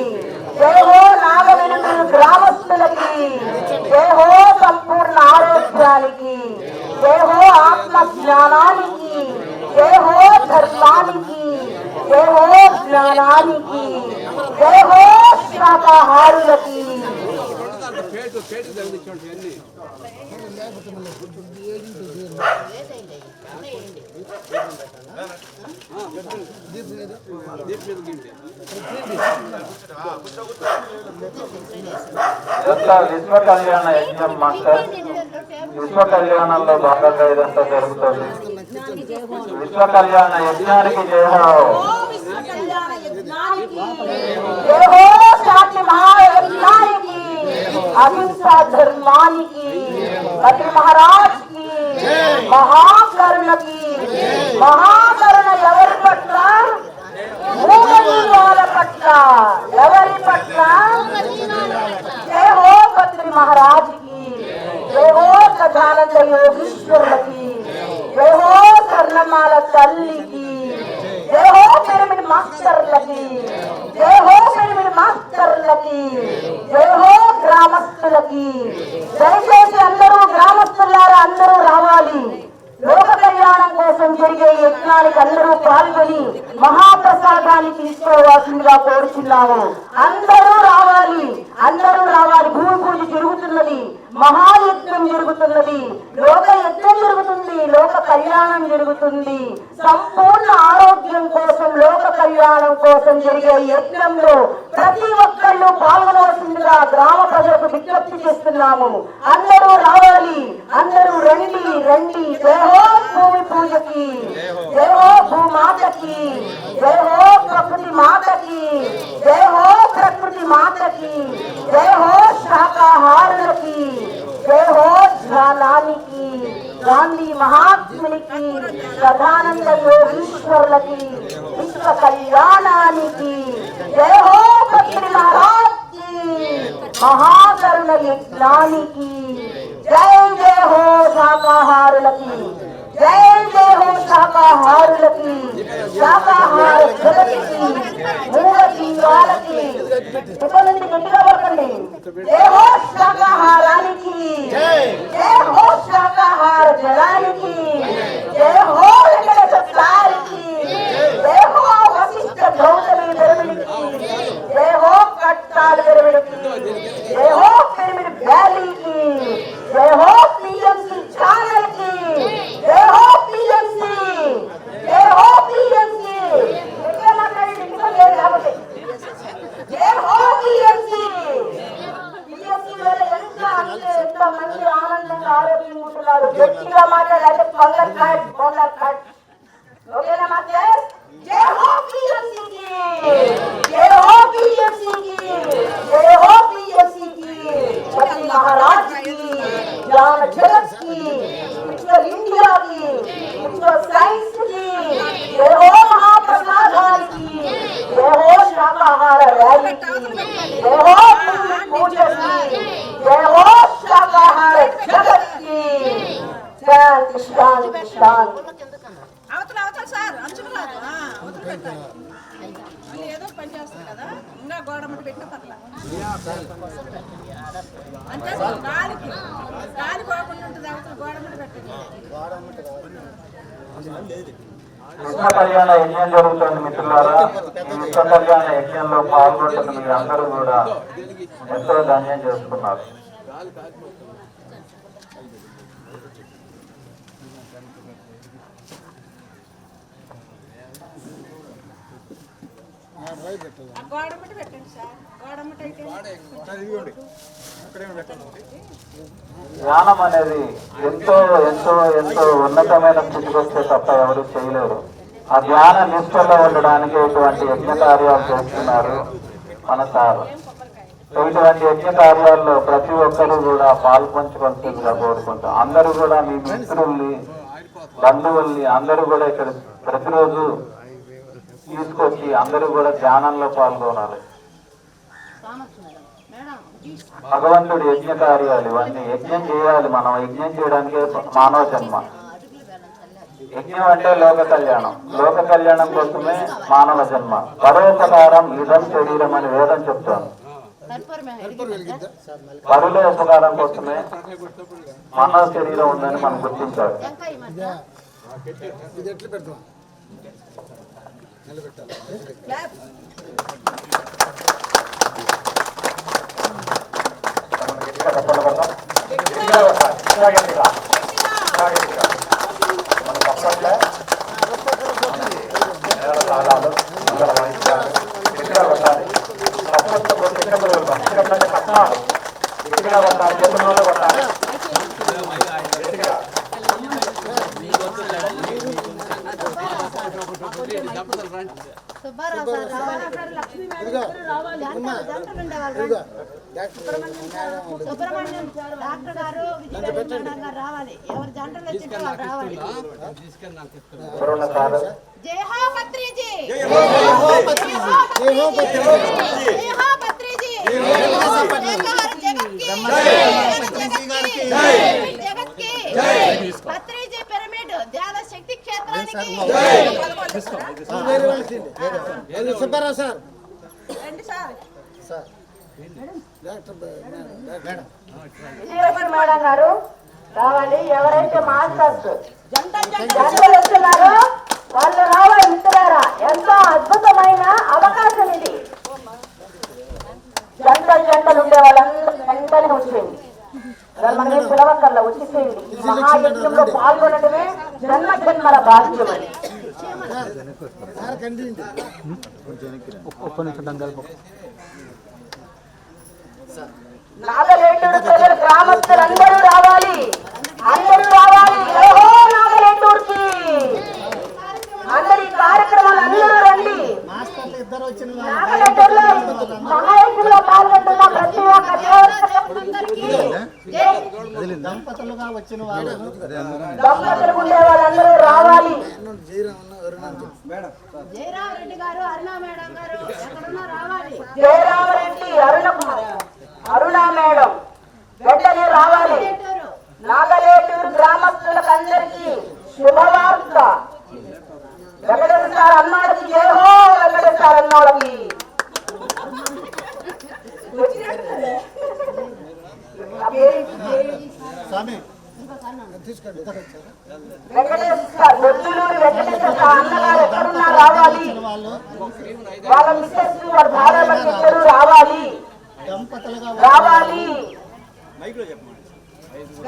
జై హో నాగవెలుగురు గ్రామస్తులకి, జై హో సంపూర్ణ ఆరోగ్యానికి, జై హో ఆత్మ జ్ఞానానికి, జై హో ధర్మానికి, జై హో జ్ఞానానికి, జై హో శాకాహారులకి. ఇదంతా విశ్వ కళ్యాణ యజ్ఞం మాస్టర్. విశ్వ కళ్యాణంలో భాగంగా ఇదంతా జరుగుతుంది. విశ్వ కళ్యాణ యజ్ఞానికి జై హో, విశ్వ కళ్యాణ యజ్ఞానికి జై హో శాంతి మహాయజ్ఞానికి, అహింసా ధర్మానికి, బద్రీ మహారాజ్ కి, మహాకరుణకి, మహాకరుణ ఎవరి పట్ల? మూగజీవాల పట్ల. ఎవరి పట్ల? జై హో బద్రీ మహారాజ్ కి, జై హో సదానంద యోగీశ్వరులకి, జై హో కర్ణమాల తల్లికి, జై హో పిరమిడ్ మాస్టర్లకి, జై హో పిరమిడ్ మాస్టర్లకి, జై హో గ్రామస్తులకి. దయచేసి అందరూ గ్రామస్తులారా అందరూ రావాలి. లోక కళ్యాణం కోసం జరిగే యజ్ఞానికి అందరూ పాల్గొని మహాప్రసాదాన్ని తీసుకోవాల్సిందిగా కోరుచున్నాము. అందరూ రావాలి, అందరూ రావాలి. భూమి పూజ జరుగుతున్నది, మహాయజ్ఞం జరుగుతున్నది, లోక యజ్ఞం జరుగుతుంది, లోక కళ్యాణం జరుగుతుంది. సంపూర్ణ ఆరోగ్యం కోసం, లోక కళ్యాణం కోసం జరిగే యజ్ఞంలో ప్రతి ఒక్కళ్ళు పాల్గొనవలసిందిగా గ్రామ ప్రజలకు విజ్ఞప్తి చేస్తున్నాము. అందరూ రావాలి, అందరూ రండి రండి. జై హో భూమి పూజకి, జై హో భూమాతకి, జై హో ప్రకృతి మాతకి, జై హో ప్రకృతి మాతకి, జై హో శాకాహారులకి, జై హో జ్ఞానానికి, గాంధీ మహాత్మునికి, సదానంద యోగీశ్వరులకి, విశ్వ కళ్యాణానికి, జై హో బద్రీ మహారాజ్ కి, మహాకరుణ యజ్ఞానికి, జై జై హో శాకాహారులకి, జై జై హో శాకాహారులకి, శాకాహార జగతికి, మూల జీవాలకి. ఇతరులని గట్టిగా పడకండి. జై హో శాకాహారానికి, జై హో శాకాహార జలానికి, జై హో వెంకటేశ్వరానికి, జై హో వశిష్ఠ గౌతమి పిరమిడ్కి, జై హో కట్టాలు పిరమిడ్కి, జై హో పిరమిడ్ వ్యాలీకి, జై హో పిఎంసి ఛానల్ కి, జై హో పిఎంసి, జై హో పిఎంసి. ఎక్కడ మాట్లాడి ఇంట్లో లేదు కాబట్టి జై హో పిఎంసి. పిఎంసి వల్ల ఎంత మంది ఆనందంగా ఆరోగ్యంగా ఉంటున్నారు. గట్టిగా మాట్లాడాలంటే కొందరు కట్. ఓకేనా మాస్టర్? జై హో పిఎంసికి, జై హో పిఎంసికి, జై హో పిఎంసికి, బద్రీ మహారాజ్ కి, జ్ఞాన జగత్ కి, స్పిరిచువల్ ఇండియా కి, స్పిరిచువల్ సైన్స్ కి, జై హో మహాప్రసాదానికి, జై హో శాకాహార ర్యాలీకి, జై హో పూజకి, జై హో శాకాహార జగత్ కి. శాంతి శాంతి శాంతి. అవతల అవతల సార్ అంచుకు రాదు, అవతల పెట్టాలి. మళ్ళీ ఏదో పని చేస్తుంది కదా, ఇంకా గోడమట పెట్టిన పర్ల అంటే గాలికి పోకుండా ఉంటుంది. అవతల గోడమట పెట్టండి. విశ్వ కళ్యాణ యజ్ఞం జరుగుతుంది మిత్రులారా. ఈ విశ్వ కళ్యాణ యజ్ఞంలో పాల్గొంటున్న మీరు అందరూ కూడా ఎంతో ధన్యం చేసుకున్నారు. గోడమట పెట్టండి సార్. గోడమట అయితే ధ్యానం అనేది ఎంతో ఎంతో ఎంతో ఉన్నతమైన స్థితికి వస్తే తప్ప ఎవరు చేయలేరు. ఆ ధ్యాన నిష్టలో ఉండడానికి ఇటువంటి యజ్ఞ కార్యాలు చేస్తున్నారు మన సార్. ఇటువంటి యజ్ఞ కార్యాల్లో ప్రతి ఒక్కరూ కూడా పాల్పంచుకోవాల్సిందిగా కోరుకుంటాం. అందరూ కూడా మీ మిత్రుల్ని, బంధువుల్ని అందరూ కూడా ఇక్కడ ప్రతిరోజు తీసుకొచ్చి అందరూ కూడా ధ్యానంలో పాల్గొనాలి. భగవంతుడి యజ్ఞ కార్యాలు ఇవన్నీ యజ్ఞం చేయాలి. మనం యజ్ఞం చేయడానికి మానవ జన్మ. యజ్ఞం అంటే లోక కళ్యాణం. లోక కళ్యాణం కోసమే మానవ జన్మ. పరోపకారం ఇదం శరీరం అని వేదం చెప్తాను. పరుల ఉపకారం కోసమే మానవ శరీరం ఉందని మనం గుర్తించాలి. సుబ్రహ్మణ్యం డాక్టర్ గారు రావాలి. ఎవరు జంటలు వచ్చింటే వాళ్ళు రావాలి. జై హో పత్రిజీ, జై హో పత్రిజీ, జై హో పత్రిజీ, జగత్కి పత్రిజీ పిరమిడ్ ధ్యాన శక్తి క్షేత్రానికి సుబ్బారావు సార్ రండి సార్. విజయలక్ష్మి మేడం గారు రావాలి. ఎవరైతే మాస్టర్స్ జంటలు జంటలు వస్తున్నారో వాళ్ళు రావాలి. మిత్రులారా, ఎంతో అద్భుతమైన అవకాశం ఇది. జంటలు ఉండే వాళ్ళందరూ వెంటనే వచ్చేయండి. మనమే పిలవక్కర్లా, వచ్చేసేయండి. ఈ మహాయజ్ఞంలో పాల్గొనడమే జన్మల భాగ్యం అని. నాగలేటూరు ప్రజలు గ్రామస్తులందరూ రావాలి. అందరూ రావాలి. ఓహో నాగలేటూరుకి అందరి కార్యక్రమాలు అందరూ రండి. నాగలేటూరులో మహాయజ్ఞంలో పాల్గొంటున్న ప్రతి ఒక్క దంపతులుగా వచ్చిన వాళ్ళు దంపతులు ఉండే వాళ్ళందరూ రావాలి. జయరామరెడ్డి గారు, అరుణా మేడం గారు ఎక్కడున్నా రావాలి. జయరామరెడ్డి, అరుణా మేడం వెంటనే రావాలి. నాగలేటూరు గ్రామస్తులకు అందరికీ శుభవార్త. వెంకటేశ్వర అన్నాడికి జై హో, వెంకటేశ్వర అన్నాడికి. వెంకటేశ్వర గొడ్డులూరి వెంకటేశ్వర అన్నగారు ఎక్కడున్నా రావాలి. వాళ్ళ మిస్సెస్ వాళ్ళ భార్య రావాలి.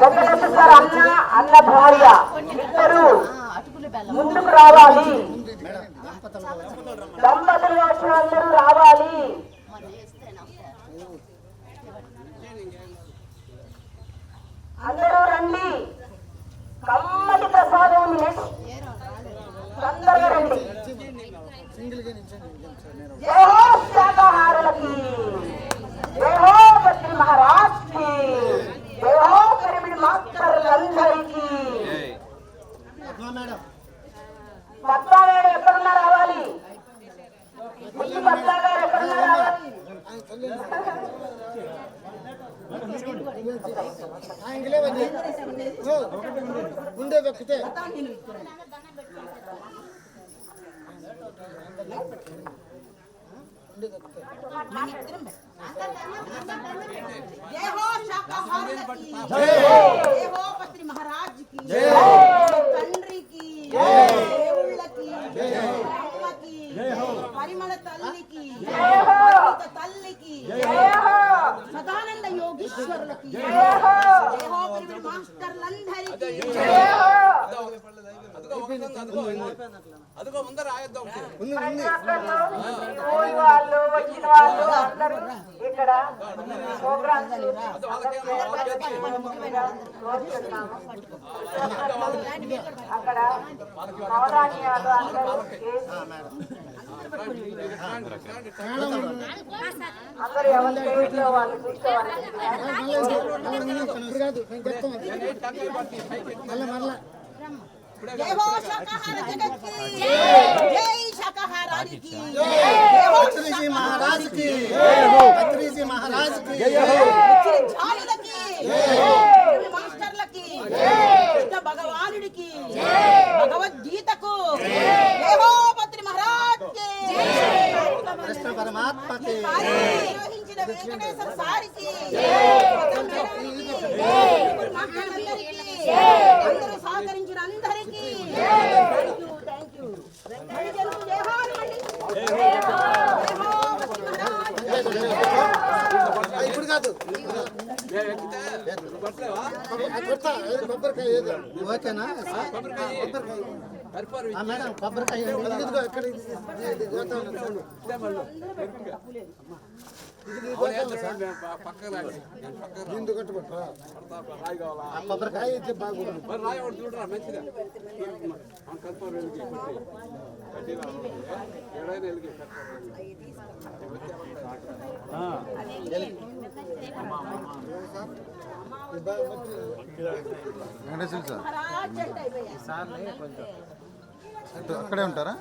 వెంకటేశ్వర అన్న భార్య ఇద్దరు ముందుకు రావాలి. దంపతులు వచ్చిన అందరూ రావాలి. అందరూ రండి. కమ్మటి ప్రసాదం తొందరగా రండి. జై హో శాకాహారులకి, జై హో పత్రి మహారాజ్ కి, జై హో పిరమిడ్ మాస్టర్లందరికీ. పద్మా మేడం ఎక్కడున్నా రావాలి. పద్మా గారు ఎక్కడున్నా రావాలి. ఉండే వ్యక్తే జై హో శాకాహారులకి, జై హో పత్రి మహారాజ్ కి, తండ్రికి, దేవుళ్ళకి, అమ్మకి, పరిమళ తల్లికి, తల్లికి, సదానంద యోగీశ్వరులకి జయ హో జయ హో పిరమిడ్ మాస్టర్లందరికీ ఊరి వాళ్ళు వచ్చిన వాళ్ళు అందరూ ఇక్కడ ప్రోగ్రామ్స్ అక్కడ నవధాన్యాలు అందరూ అందరూ ఎవరి స్టేజ్లో వాళ్ళు కూర్చోవాలి. జై హో శాకాహార జగత్ కి జై శాకాహారానికి జై హో పత్రిజీ మహారాజ్ కి జై హో పత్రిజీ మహారాజ్ కి జై హో ఛాయలకి మాస్టర్లకి కృష్ణ భగవానుడికి భగవద్గీతకు జై హో పత్రి మహారాజ్ కి కృష్ణ పరమాత్మకి నిర్వహించిన వెంకటేశ్వర సారికి అందరూ సహకరించిన అందరికీ థ్యాంక్ యూ జై హో హనుమండి. ఇప్పుడు కాదు కొబ్బరికాయ ఓకేనా మేడం కొబ్బరికాయ ఇదిగో ఎక్కడ కొబ్బరికాయ అయితే బాగుంది. మహారాజ్ అంటే అయిపోయా. అక్కడే ఉంటారా?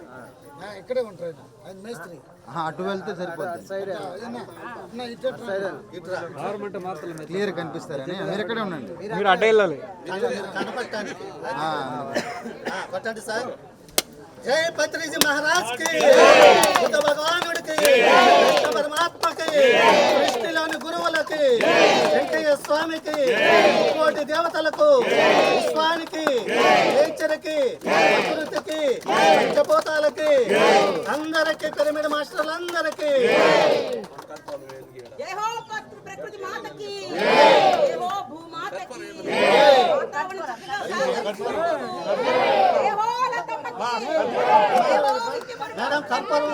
ఇక్కడే ఉంటారు ఆయన మేస్త్రి. అటు వెళ్తే సరిపోతుంది, క్లియర్ కనిపిస్తారని. మీరు ఎక్కడే ఉండండి, మీరు అడ్డ వెళ్ళాలి. కనపడటానికి కొట్టండి సార్. జై పత్రిజీ మహారాజ్ కి, బుద్ధ భగవానుడికి, కృష్ణ పరమాత్మకి, కృష్ణలోని గురువులకి, వెంకయ్య స్వామికి, కోటి దేవతలకు, విశ్వానికి, నేచర్కి, ప్రకృతికి, పంచభూతాలకి, అందరికి, పిరమిడ్ మాస్టర్లందరికీ జై హో ప్రకృతి మాతకి జై హో భూమాతకి వాతావరణ జై హో లతమ్మకి జై హో మేడం కర్పూరం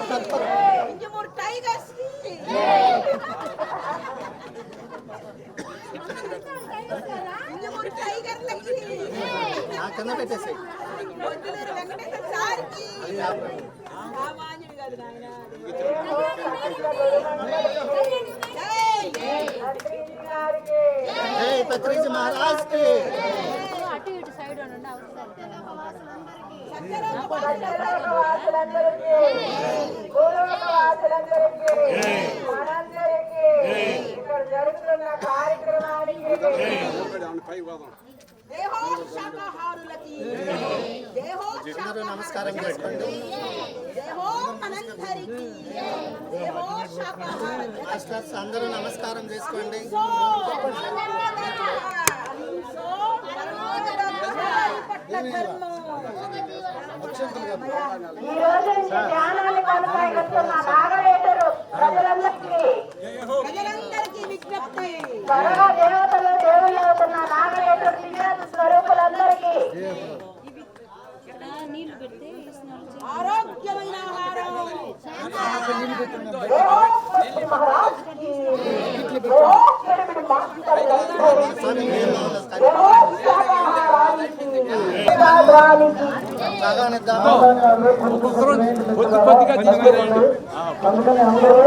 ఇంజమూరు టైగర్స్ కి ఇంజమూరు టైగర్లకి కింద పెట్టేసి బొడ్డులూరు వెంకటేశ్వర సార్కి సామాన్యుడు కాదు నాయన. జై పత్రిజీ మహారాజ్ కి, వాసులందరికీ, గురువుల వాసులందరికీ, మనందరికీ ఇక్కడ జరుగుతున్న కార్యక్రమానికి జై హో శాకాహారులకి జై హో నమస్కారం చేసుకోండి. జై హో మనందరికీ జై హో శాకాహార మాస్టర్స్ అందరూ నమస్కారం చేసుకోండి. ఈ రోజు నుంచి ధ్యానాన్ని కొనసాగిస్తున్న నాగరేటరు ప్రజలందరికీ ప్రజలందరికీ విజ్ఞప్తి త్వరగా దేవతలు దేవుళ్ళు అవుతున్న నాగరేటరు దివ్యాత్మ స్వరూపులందరికీ ఆరోగ్యమైన ఆహారం కొద్దిగా తీసుకెళ్ళండి. అందుకని అందరూ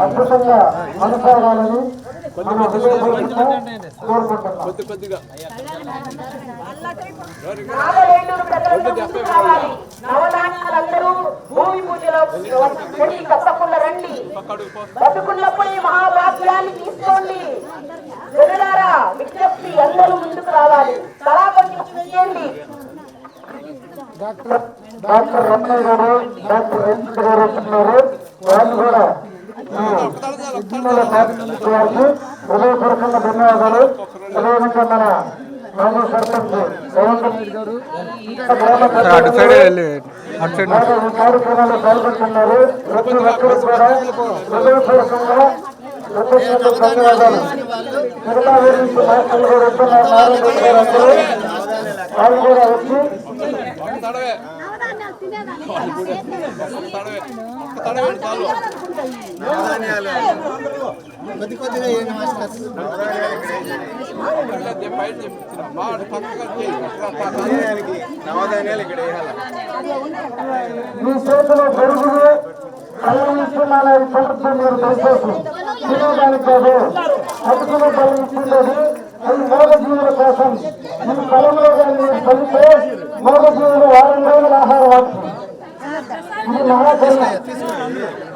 అద్భుతంగా అనుకోవాలని కొద్దిగా నాగరేటూరు ప్రజలు ముందుకు రావాలి. నవధాన్యాలందరూ భూమి పూజలో పెట్టి తప్పకుండా రండి. బతుకున్నప్పుడు ఈ మహాభాగ్యాన్ని తీసుకోండి. జనులారా విజ్ఞప్తి, అందరూ ముందుకు రావాలి. తలా కొంచెం చేయండి. డాక్టర్ రమణయ్య గారు, డాక్టర్ వెంకట గారు వస్తున్నారు. వాళ్ళు కూడా విద్యుత్తుల వారికి హృదయపూర్వకంగా ధన్యవాదాలు. అదేవిధంగా మన మాజీ సర్పంచ్ రేవంత్ రెడ్డి గారు అటు సైడ్ వెళ్ళి అటు సైడ్ ఈ కార్యక్రమంలో పాల్గొంటున్నారు. ప్రతి ఒక్కరు కూడా హృదయపూర్వకంగా ధన్యవాదాలు. మిగతా ఊరి నుంచి మాస్టర్లు కూడా వస్తున్నారు. నారాయణ రెడ్డి గారు అందరూ వాళ్ళు కూడా వచ్చి కొద్ది కొద్దిగా ఏంటి మాస్టర్ మీ చేతిలో పెరుగులు కళ్ళు ఇస్తున్నానని ప్రభుత్వం మీరు దయచేసి తినేదానికి కాదు. అటుకులు బలం ఇచ్చిండేది అది మూగజీవుల కోసం. మీ పొలంలో కానీ మీరు కలిపితే మూగజీవులు వారం రోజులు ఆహారం వాడుతుంది. ఇది మహాకరణ.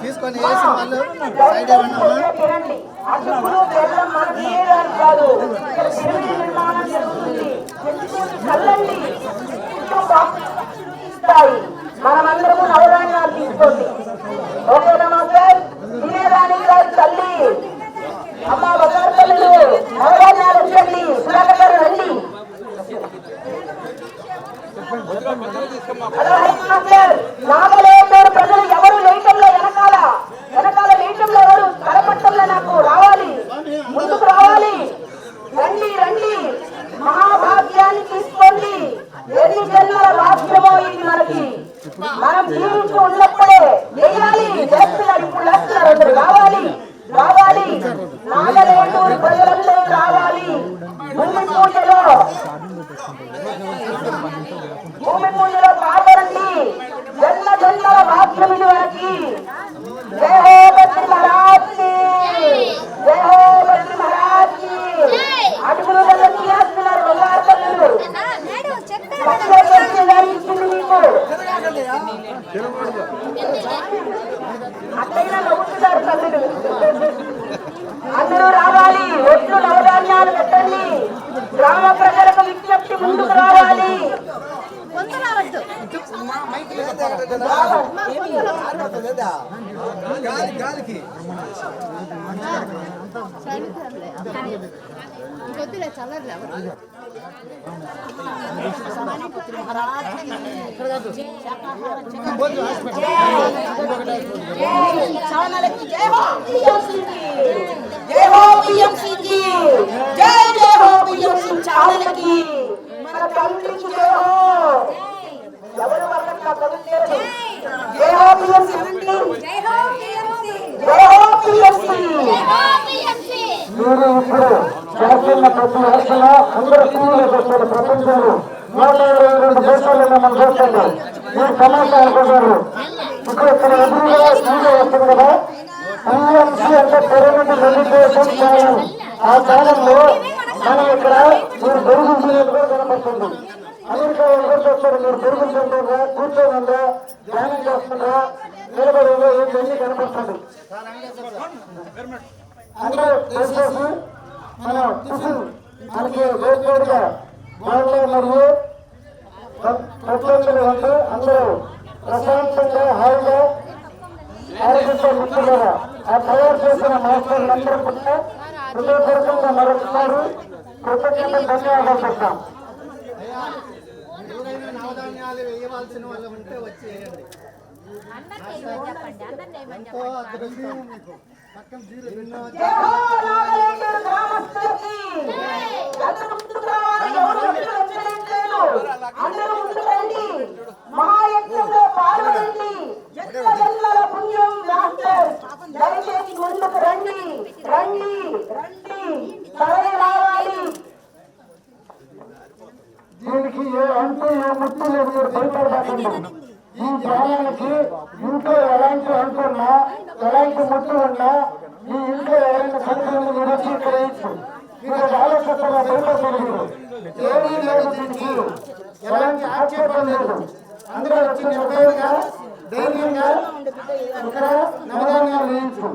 తీసుకొని వేసి వాళ్ళు సైడ్ ఏమన్నా తినండి. అటుకులు బెల్లం మన తినేదానికి కాదు. తిరిగి నిర్మాణం జరుగుతుంది. తెచ్చుకొని చల్లండి. ఇంట్లో బాగుంటాయి. మనమందరము నవధాన్యాలు తీసుకోండి. ఓకేనా మాస్టర్? తినేదానికి కాదు తల్లి. అమ్మ బజార్ తల్లులు నవధాన్యాలు వచ్చండి. సుధాకర్ గారు రండి. నాగలేరు ప్రజలు ఎవరు లేయటంలో వెనకాల లేయటంలో ఎవరు కరపట్టంలో నాకు రావాలి, ముందుకు రావాలి. రండి రండి, మహాభాగ్యాన్ని తీసుకోండి. ఎన్ని జన్మల రాష్ట్రమో ఇది మనకి. మనం జీవించి ఉన్నప్పుడే వేయాలి. చేస్తున్నారు, ఇప్పుడు లేస్తున్నారు. అందరు రావాలి రావాలి. నాగలేరు ప్రజలందరూ రావాలి. భూమి పూజలో పాల్గొనండి. జన్మ జన్మల భాగ్యం ఇది మనకి. జై హో బద్రి మహారాజ్ కి, జై హో బద్రి మహారాజ్ కి. అడుగులు చేస్తున్నారు బంగారు తల్లులు. ఇచ్చింది మీకు అట్లయినా నవ్వుతున్నారు తల్లులు. అందరూ రావాలి. ఒట్లు నవధాన్యాలు పెట్టండి. గ్రామ ప్రజలకు విజ్ఞప్తి, ముందుకు రావాలి. గాలికి మన తండ్రికి జై హో. ఎవరు వాళ్ళకి చదువుతారు? జై హో పిఎంసి, జై హో పిఎంసి. మీరు ఇప్పుడు చేస్తున్న ప్రతి ఎలక్షన్లో అందరూ టీవీలో చూస్తారు. ప్రపంచంలో 122 దేశాల్లో మనం చూస్తున్నాం. మీరు సమాచారం అనుకుంటారు. ఇక్కడ ఎదురుగా టీవీ వస్తుంది కదా, టీఎంసీ అంటే పిరమిడ్ మెడిటేషన్ ఛానల్. ఆ ఛానల్లో మనం ఇక్కడ మీరు పెరుగుతున్నది కూడా కనపడుతుంది. అమెరికా వాళ్ళు చూస్తారు. మీరు పెరుగుతుంటారా, కూర్చోనుందా, ధ్యానం చేస్తుందా, నిలబడిందో ఇవన్నీ కనపడుతుంది. అందరూ చేసేసి మనం టిఫిన్ మనకి వేరుగా వాళ్ళు మరియు ప్రజలందరూ ఉంటే అందరూ ప్రశాంతంగా హాయిగా ఆరోగ్యంతో ముఖ్యంగా ఆ తయారు చేసిన మాస్టర్లందరూ కూడా హృదయపూర్వకంగా మరొకసారి కృతజ్ఞతలు ధన్యవాదాలు చెప్తాం. ఎవరైనా నవధాన్యాలు వేయవలసిన వాళ్ళు ఉంటే వచ్చి వేయండి. ఎంతో అదృష్టం మీకు. పక్కన జీరో జై హో నాగలేరు గ్రామస్తులకి. అందరూ ముందుకు రావాలి. ఎవరు వచ్చేయట్లేదు. అందరూ ముందుకు రండి. మహాయజ్ఞంలో పాల్గొనండి. జన్మ జన్మల పుణ్యం మాస్టర్. దయచేసి ముందుకు రండి రండి రండి. తరలి రావాలి. దీనికి ఏ అంటూ ఏ ముట్టు లేదు. మీరు భయపడకండి. ఈ ధ్యానానికి ఇంట్లో ఎలాంటి అంటున్నా, ఎలాంటి ముట్టు ఉన్నా, ఈ ఇంట్లో ఎవరైనా సంఖ్యలు మీరు వచ్చి ఇక్కడ ఇచ్చు. మీరు ఆలోచిస్తున్న భయపడలేదు. ఏమీ లేదు. దీనికి ఎలాంటి ఆక్షేపం లేదు. అందరూ వచ్చి నిర్భయంగా ధైర్యంగా ఇక్కడ నవధాన్యాలు వేయించు.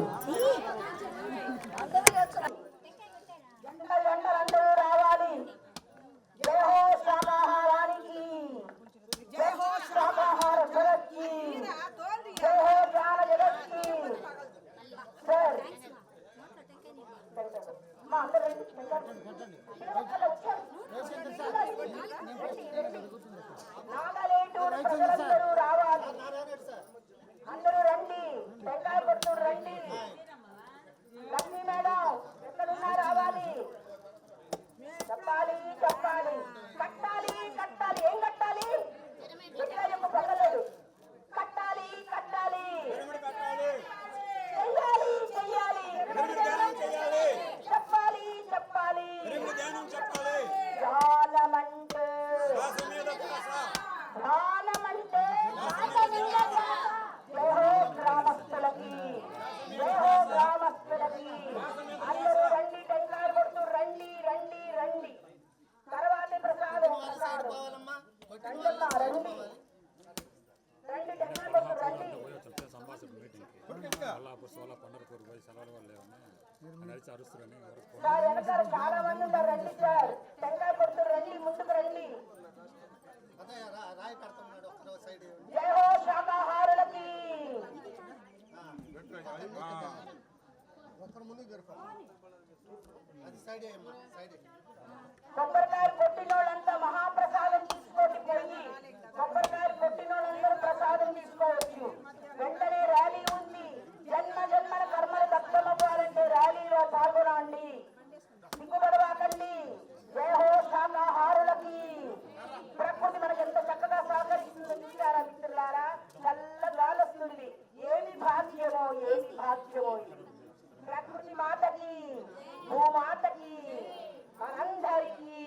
ఎండలందరూ రావాలి. జై హో శాకాహారానికి, జై హో శాకాహార జగత్కి, జై హో జ్ఞాన జగత్కి. సార్ మా అందరూ రండి. నాగలేటూరు ప్రజలందరూ రావాలి. అందరూ రండి, టెంకాయ కొడుతూ రండి. లక్ష్మీ మేడం ఎక్కడున్నా రావాలి. చెప్పాలి చెప్పాలి, కట్టాలి కట్టాలి. ఏం కట్టాలి? ఎట్లా చెప్పు పక్కలేదు. కట్టాలి కట్టాలి, చెయ్యాలి చెయ్యాలి, చెప్పాలి చెప్పాలి. ధ్యానమంటే ధ్యానమంటే జై హో గ్రామస్తులకి, జై హో గ్రామస్తులకి. అందరూ రండి, టెంకాయ కొడుతూ రండి రండి రండి. తర్వాతి ప్రసాదం ప్రసాదం రండమ్మా రండి రండి, టెంకాయ కొడుతూ రండి. సార్ వెనకాల చాలా మంది ఉన్నారు, రండి సార్. టెంకాయ కొడుతూ రండి, ముందుకు రండి. జై హో శాకాహారులకి. కొబ్బరికాయ కొట్టినోళ్ళంతా మహాప్రసాదం తీసుకోండి. పోయి కొబ్బరికాయ కొట్టినోళ్ళందరూ ప్రసాదం తీసుకోవచ్చు. వెంటనే ర్యాలీ ఉంది. జన్మ జన్మల కర్మలు దగ్ధమవ్వాలంటే ర్యాలీలో పాల్గొనండి, సిగ్గుపడవాకండి. జై హో శాకాహారులకి. ప్రకృతి మనకి ఎంత చక్కగా సహకరిస్తుందో చూసారా మిత్రులారా? చల్ల గాలి వస్తుంది. ఏమి భాగ్యమో ఏమి భాగ్యమో ఇది. ప్రకృతి మాతకి, భూమాతకి, మనందరికీ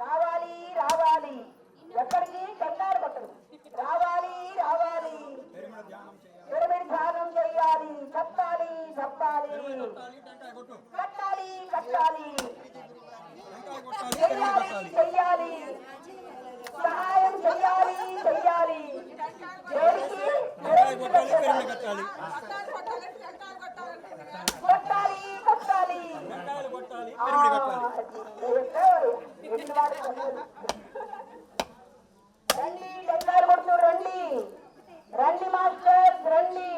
రావాలి రావాలి. ఎక్కడికి? టెంకాయ కొట్టడు. రావాలి రావాలి, పిరమిడ్ ధ్యానం చేయాలి. చెప్పాలి చెప్పాలి, కట్టాలి కట్టాలి, చెయ్యాలి చెయ్యాలి, సహాయం చెయ్యాలి చెయ్యాలి. కొట్టాలి కొట్టాలి, రండి టెంకాయ కొడుతూ రండి రండి మాస్టర్స్ రండి.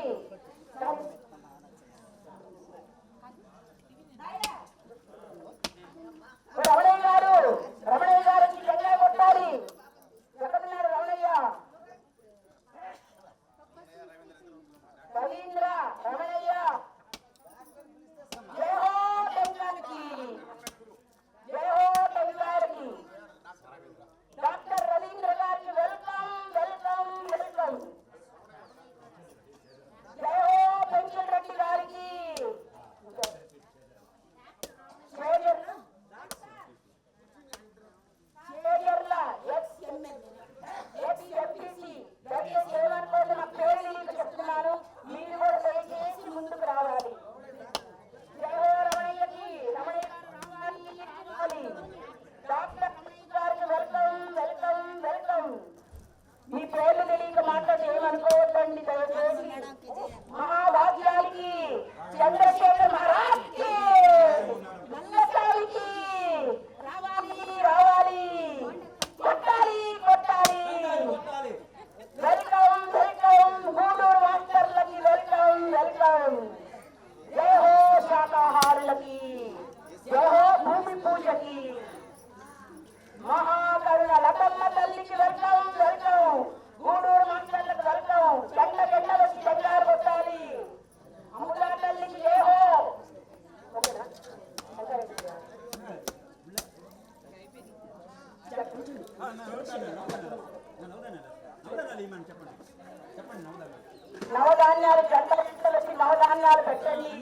రమణయ్య గారు, రమణయ్య గారికి టెంకాయ కొట్టాలి. ఎక్కడున్నారు రమణయ్య? రవీంద్ర, రమణయ్య. జై హో టెంకాయకి, జై హో టెంకాయకి. డాక్టర్ రవీంద్ర గారికి వెల్కమ్ వెల్కమ్ వెల్కమ్. జై హో పెన్షన్ రెడ్డి గారికి. చేజర్ల ఎక్స్-ఎంపీసీ దయచేసి ఏమనుకోవద్దు, నా పేరు నీకు చెప్తున్నాను. మీరు కూడా దయచేసి ముందుకు రావాలి. జై హో రమణయ్యకి, రమణయ్య రావాలి. డాక్టర్ గారికి వెల్కమ్ వెల్కమ్ వెల్కమ్. మీ పేర్లు తెలియక మాట్లాడి ఏమనుకోవద్దండి దయచేసి. మహాభాగ్యానికి, చంద్రశేఖర్ మహారాజ్కి, మల్లసారికి రావాలి రావాలి, కొట్టాలి కొట్టాలి. వెల్కమ్ వెల్కమ్, గూడూరు మాస్టర్లకి వెల్కమ్ వెల్కమ్. జై హో శాకాహారులకి, జై హో భూమి పూజకి, మహాకరుణ లతమ్మ తల్లికి వెల్కమ్ వెల్కమ్. గూడూరు మాస్టర్లకు వెల్కమ్. గంట గంటలు వచ్చి టెంకాయలు కొట్టాలి. అమ్ముల తల్లికి జై హో. నవధాన్యాలు గంట గంటలు వచ్చి నవధాన్యాలు పెట్టండి.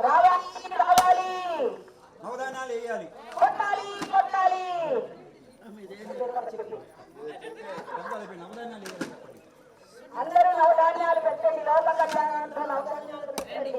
రావాలి రావాలి, నవధాన్యాలు వేయాలి. కొట్టాలి కొట్టాలి. అందరూ నవధాన్యాలు పెట్టండి. లోక కళ్యాణంతో నవధాన్యాలు పెట్టండి.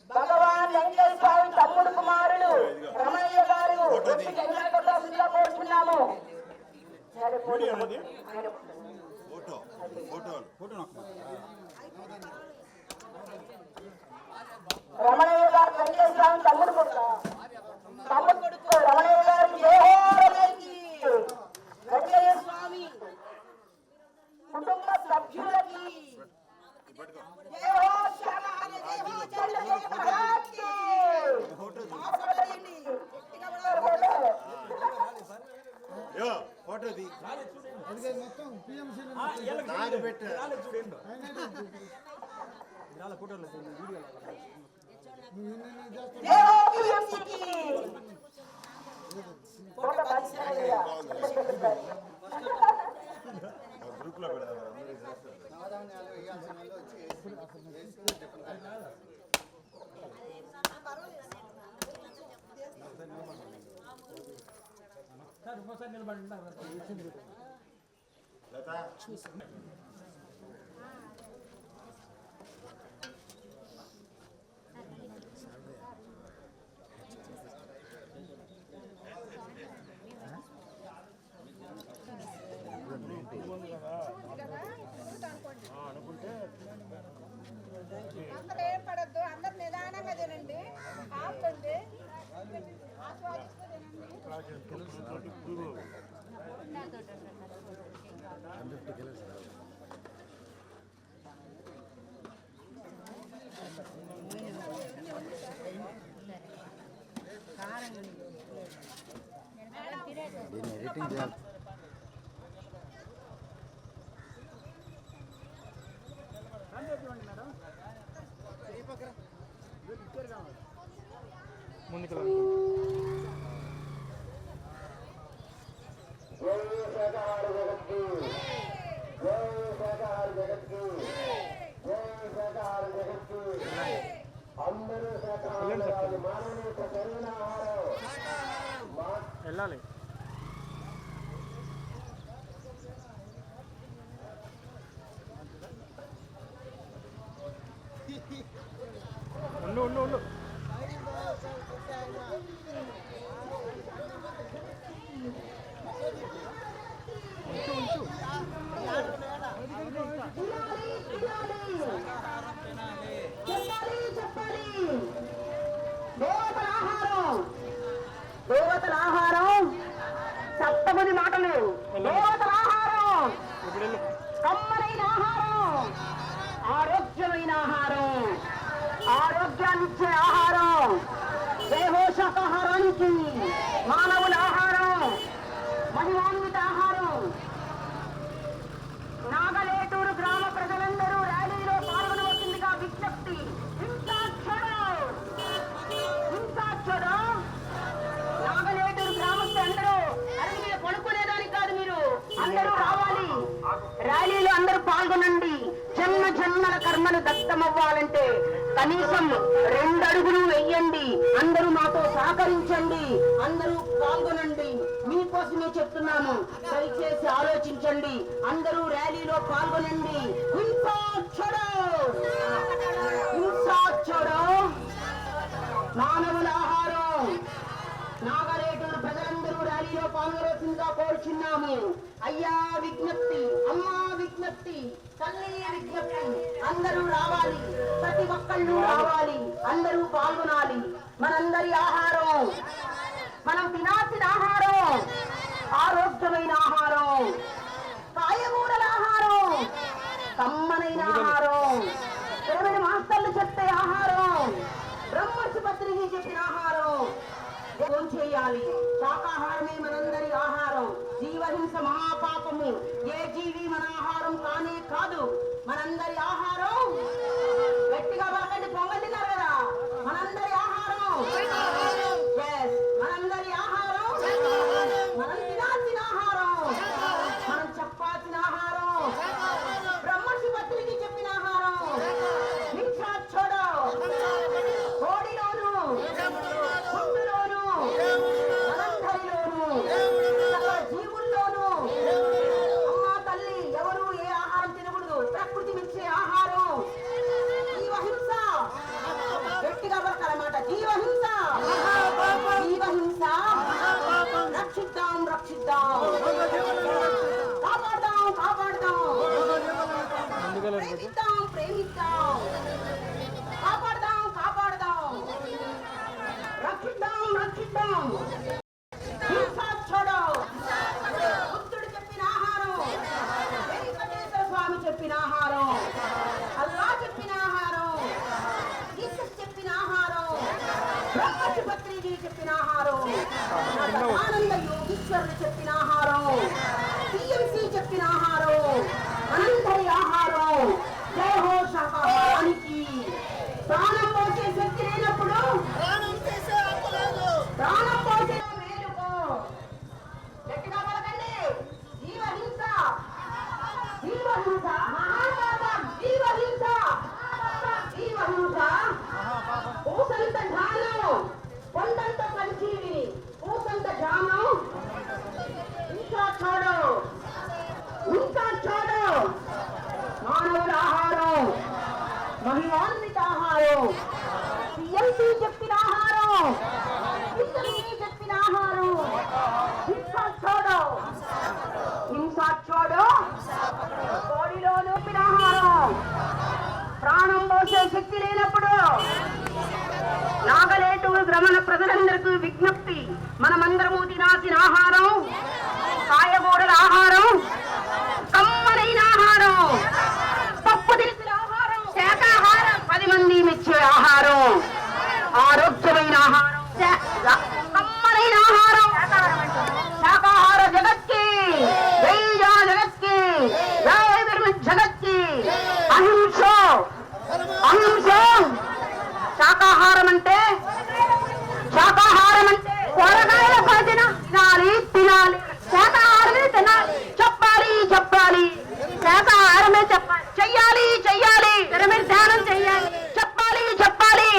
భగవాన్ వెంకయ్య స్వామి తమ్ముడు కుమారుడు రమణయ్య గారు కోరుతున్నాము. ఫోటో ఫోటో రమణయ్య గారు వెంకటేశ్వర తమ్ముడు కొడుకు రమణయ్య గారికి జై హో. వెంకయ్య స్వామి కుటుంబ సభ్యులకి జై హో. మొత్తం పిఎంసీ గ్రూప్ లో పెడదాం. అందరూ ఏం పడద్దు, అందరు నిదానంగా తినండి, ఆపండి, ఆస్వాదిస్తూ దీన్ని ఎడిటింగ్ చేయాలి. ముందుకు వెళ్ళాలి. ఉండు ఉండు ఉండు. దేవతల ఆహారం, సప్తమది మాటలు, దేవతల ఆహారం, కమ్మనైన ఆహారం, ఆరోగ్యమైన ఆహారం, ఆరోగ్యాన్నిచ్చే ఆహారం, దేహో శాకాహారానికి మానవుల ఆహారం, మహిమాన్విత ఆహారం. నాగలేటూరు గ్రామ ప్రజలందరూ ర్యాలీలో పాల్గొనవలసిందిగా విజ్ఞప్తి. నాగలేటూరు గ్రామస్తులందరూ అరవి మీద కొనుక్కునేదానికి కాదు, మీరు అందరూ రావాలి, ర్యాలీలో అందరూ పాల్గొనండి. జన్మ జన్మల కర్మలు దత్తమవ్వాలంటే కనీసం 2 అడుగులు వెయ్యండి. అందరూ మాతో సహకరించండి, అందరూ పాల్గొనండి. మీకోసమే చెప్తున్నాము, దయచేసి ఆలోచించండి. అందరూ ర్యాలీలో పాల్గొనండి. హింసా छोड़ो, హింసా छोड़ो. మానవుల ఆహారం. నాగరేటూరు ప్రజలందరూ ర్యాలీలో పాల్గొనవలసిందిగా కోరుచున్నాము. అయ్యా విజ్ఞప్తి, అమ్మా విజ్ఞప్తి, తల్లి విజ్ఞప్తి, అందరూ రావాలి, ప్రతి ఒక్కళ్ళు రావాలి, అందరూ పాల్గొనాలి. మనందరి ఆహారం, మనం తినాల్సిన ఆహారం ఆరోగ్యమైన ఆహారం, కాయగూరల ఆహారం, కమ్మనైన ఆహారం, 20 మాస్టర్లు చెప్పే ఆహారం, బ్రహ్మర్షి పత్రిక చెప్పిన ఆహారం భోజనం చేయాలి. శాకాహారమే మనందరి ఆహారం. జీవహింస మహాపాపము. ఏ జీవి మన ఆహారం కానే కాదు. మనందరి ఆహారం గట్టిగా పలకండి, పొంగల్ తిన్నారు కదా, మనందరి ఆహారం, మనందరి ఆహారం, మనం తినాల్సిన ఆహారం, మనం చెప్పాల్సిన ఆహారం, బ్రహ్మర్షి పత్రిక చెప్పిన ఆహారం. హింసా छोड़ो. కోడిలోను, పుట్టులోను, మనందరిలోను, సకల జీవుల్లోను, అమ్మా తల్లి ఎవరు ఏ ఆహారం తినకూడదు. ప్రకృతి మిచ్చే ఆహారం జై హో శాకాహారానికి. ప్రాణం పోసే శక్తి లేనప్పుడు ప్రాణం పోసే మేలుకో. గట్టిగా పలకండి. జీవహింస జీవహింస మహాపాపం. జీవహింస జీవహింస పూసంత ధ్యానం కొండంత సంజీవిని. పూసంత ధ్యానం ఇంకా చూడు మానవుల ఆహారం మహిమాన్విత ఆహారం. టీఎంసీ చెప్పిన ఆహారం చెప్పిన ఆహారం. హింస చూడు కోడిలో నొప్పిన ఆహారం. ప్రాణం పోసే శక్తి లేనప్పుడు నాగలేటు భ్రమణ ప్రజలందరికీ విజ్ఞప్తి. మనమందరము తినాల్సిన ఆహారం కాయగూరల ఆహారం, కమ్మనైన ఆహారం, పప్పు దినుసుల ఆహారం, శాకాహారం, 10 మంది మెచ్చే ఆహారం, ఆరోగ్యమైన ఆహారం, కమ్మనైన ఆహారం. శాకాహార జగత్కి జై జగత్కి జై జగత్కి. అహింస అహింస. శాకాహారం అంటే కూరగాయల భోజన తినాలి తినాలి. శాకాహారమే తినాలి. చెప్పాలి చెప్పాలి. శాకాహారమే చెప్పాలి. చెయ్యాలి చెయ్యాలి. మీరు ధ్యానం చెయ్యాలి. చెప్పాలి చెప్పాలి.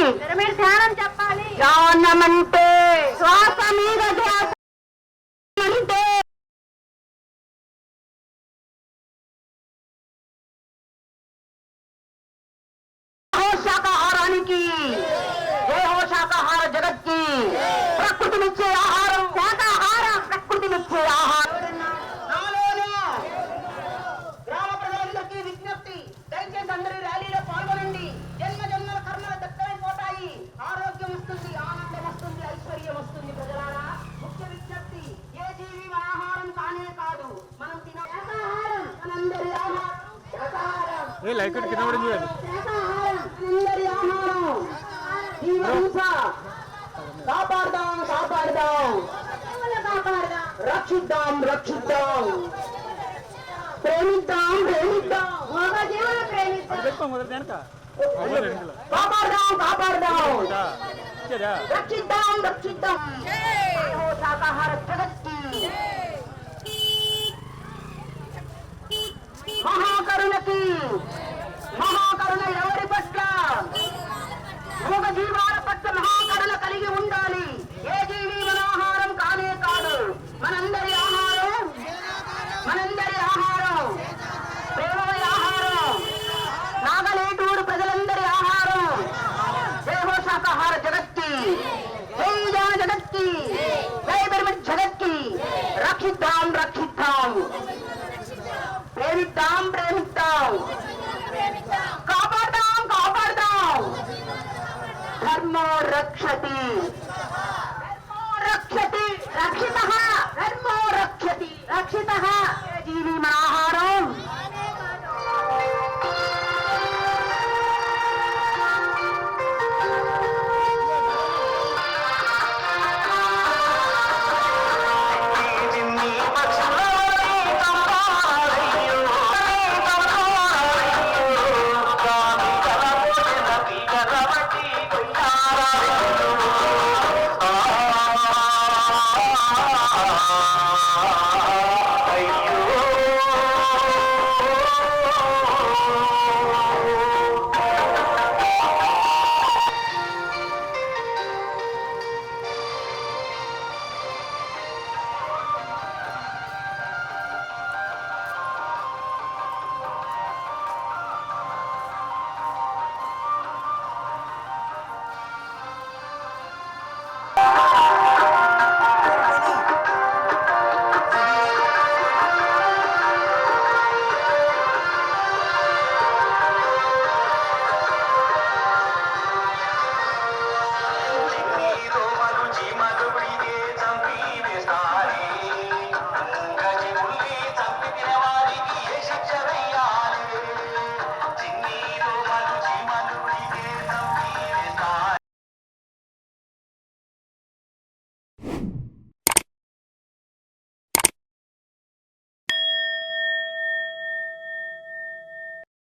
మీరు ధ్యానం చెప్పాలి. ధ్యానమంటే శ్వాస మీద ధ్యాస అంటే శాకాహారానికి. ఏ హో శాకాహార జగత్కి. ప్రకృతినిచ్చే ఆహారం శాకాహారం. ప్రకృతినిచ్చే ఆహారం. గ్రామ ప్రజలందరికీ విజ్ఞప్తి. దయచేసి అందరూ ర్యాలీలో పాల్గొనండి. జన్మ జన్మల కర్మలు దక్కమైపోతాయి. ఆరోగ్యం వస్తుంది, ఆనందం వస్తుంది, ఐశ్వర్యం వస్తుంది. ప్రజలారా ముఖ్య విజ్ఞప్తి. ఏ జీవి మన ఆహారం కానే కాదు. మనం తిన శాకాహారం మనందరి ఆహారం. శాకాహారం కింద పడింది. శాకాహారం మనందరి ఆహారం. జీవహింస కాపాడదాం కాపాడదాం రక్షిద్దాం రక్షిద్దాం. ప్రేమిద్దాం ప్రేమిద్దాం. జీవన ప్రేమిద్దాం. కాపాడదాం కాపాడదాం. రక్షిద్దాం రక్షిద్దాం. శాకాహార జగత్కి మహాకరుణకి. మహాకరుణ ఎవరి పట్ల? మూగ జీవాల పట్ల మహాకరుణ కలిగి ఉండాలి. ఏ జీవి మన ఆహారం కానే కాదు. మనందరి ఆహారం మనందరి ఆహారం. ప్రేమమయ ఆహారం. నాగలేటూరు ప్రజలందరి ఆహారం. దేహో శాకాహార జగత్కి జై జగత్కి జై జగత్కి. రక్షిద్దాం రక్షిద్దాం. ప్రేమిద్దాం ప్రేమిద్దాం. కాపాడదాం కాపాడదాం. ధర్మో రక్షతి రక్షతి రక్షితః. ధర్మో రక్షతి రక్షితః. జీవి మన ఆహారం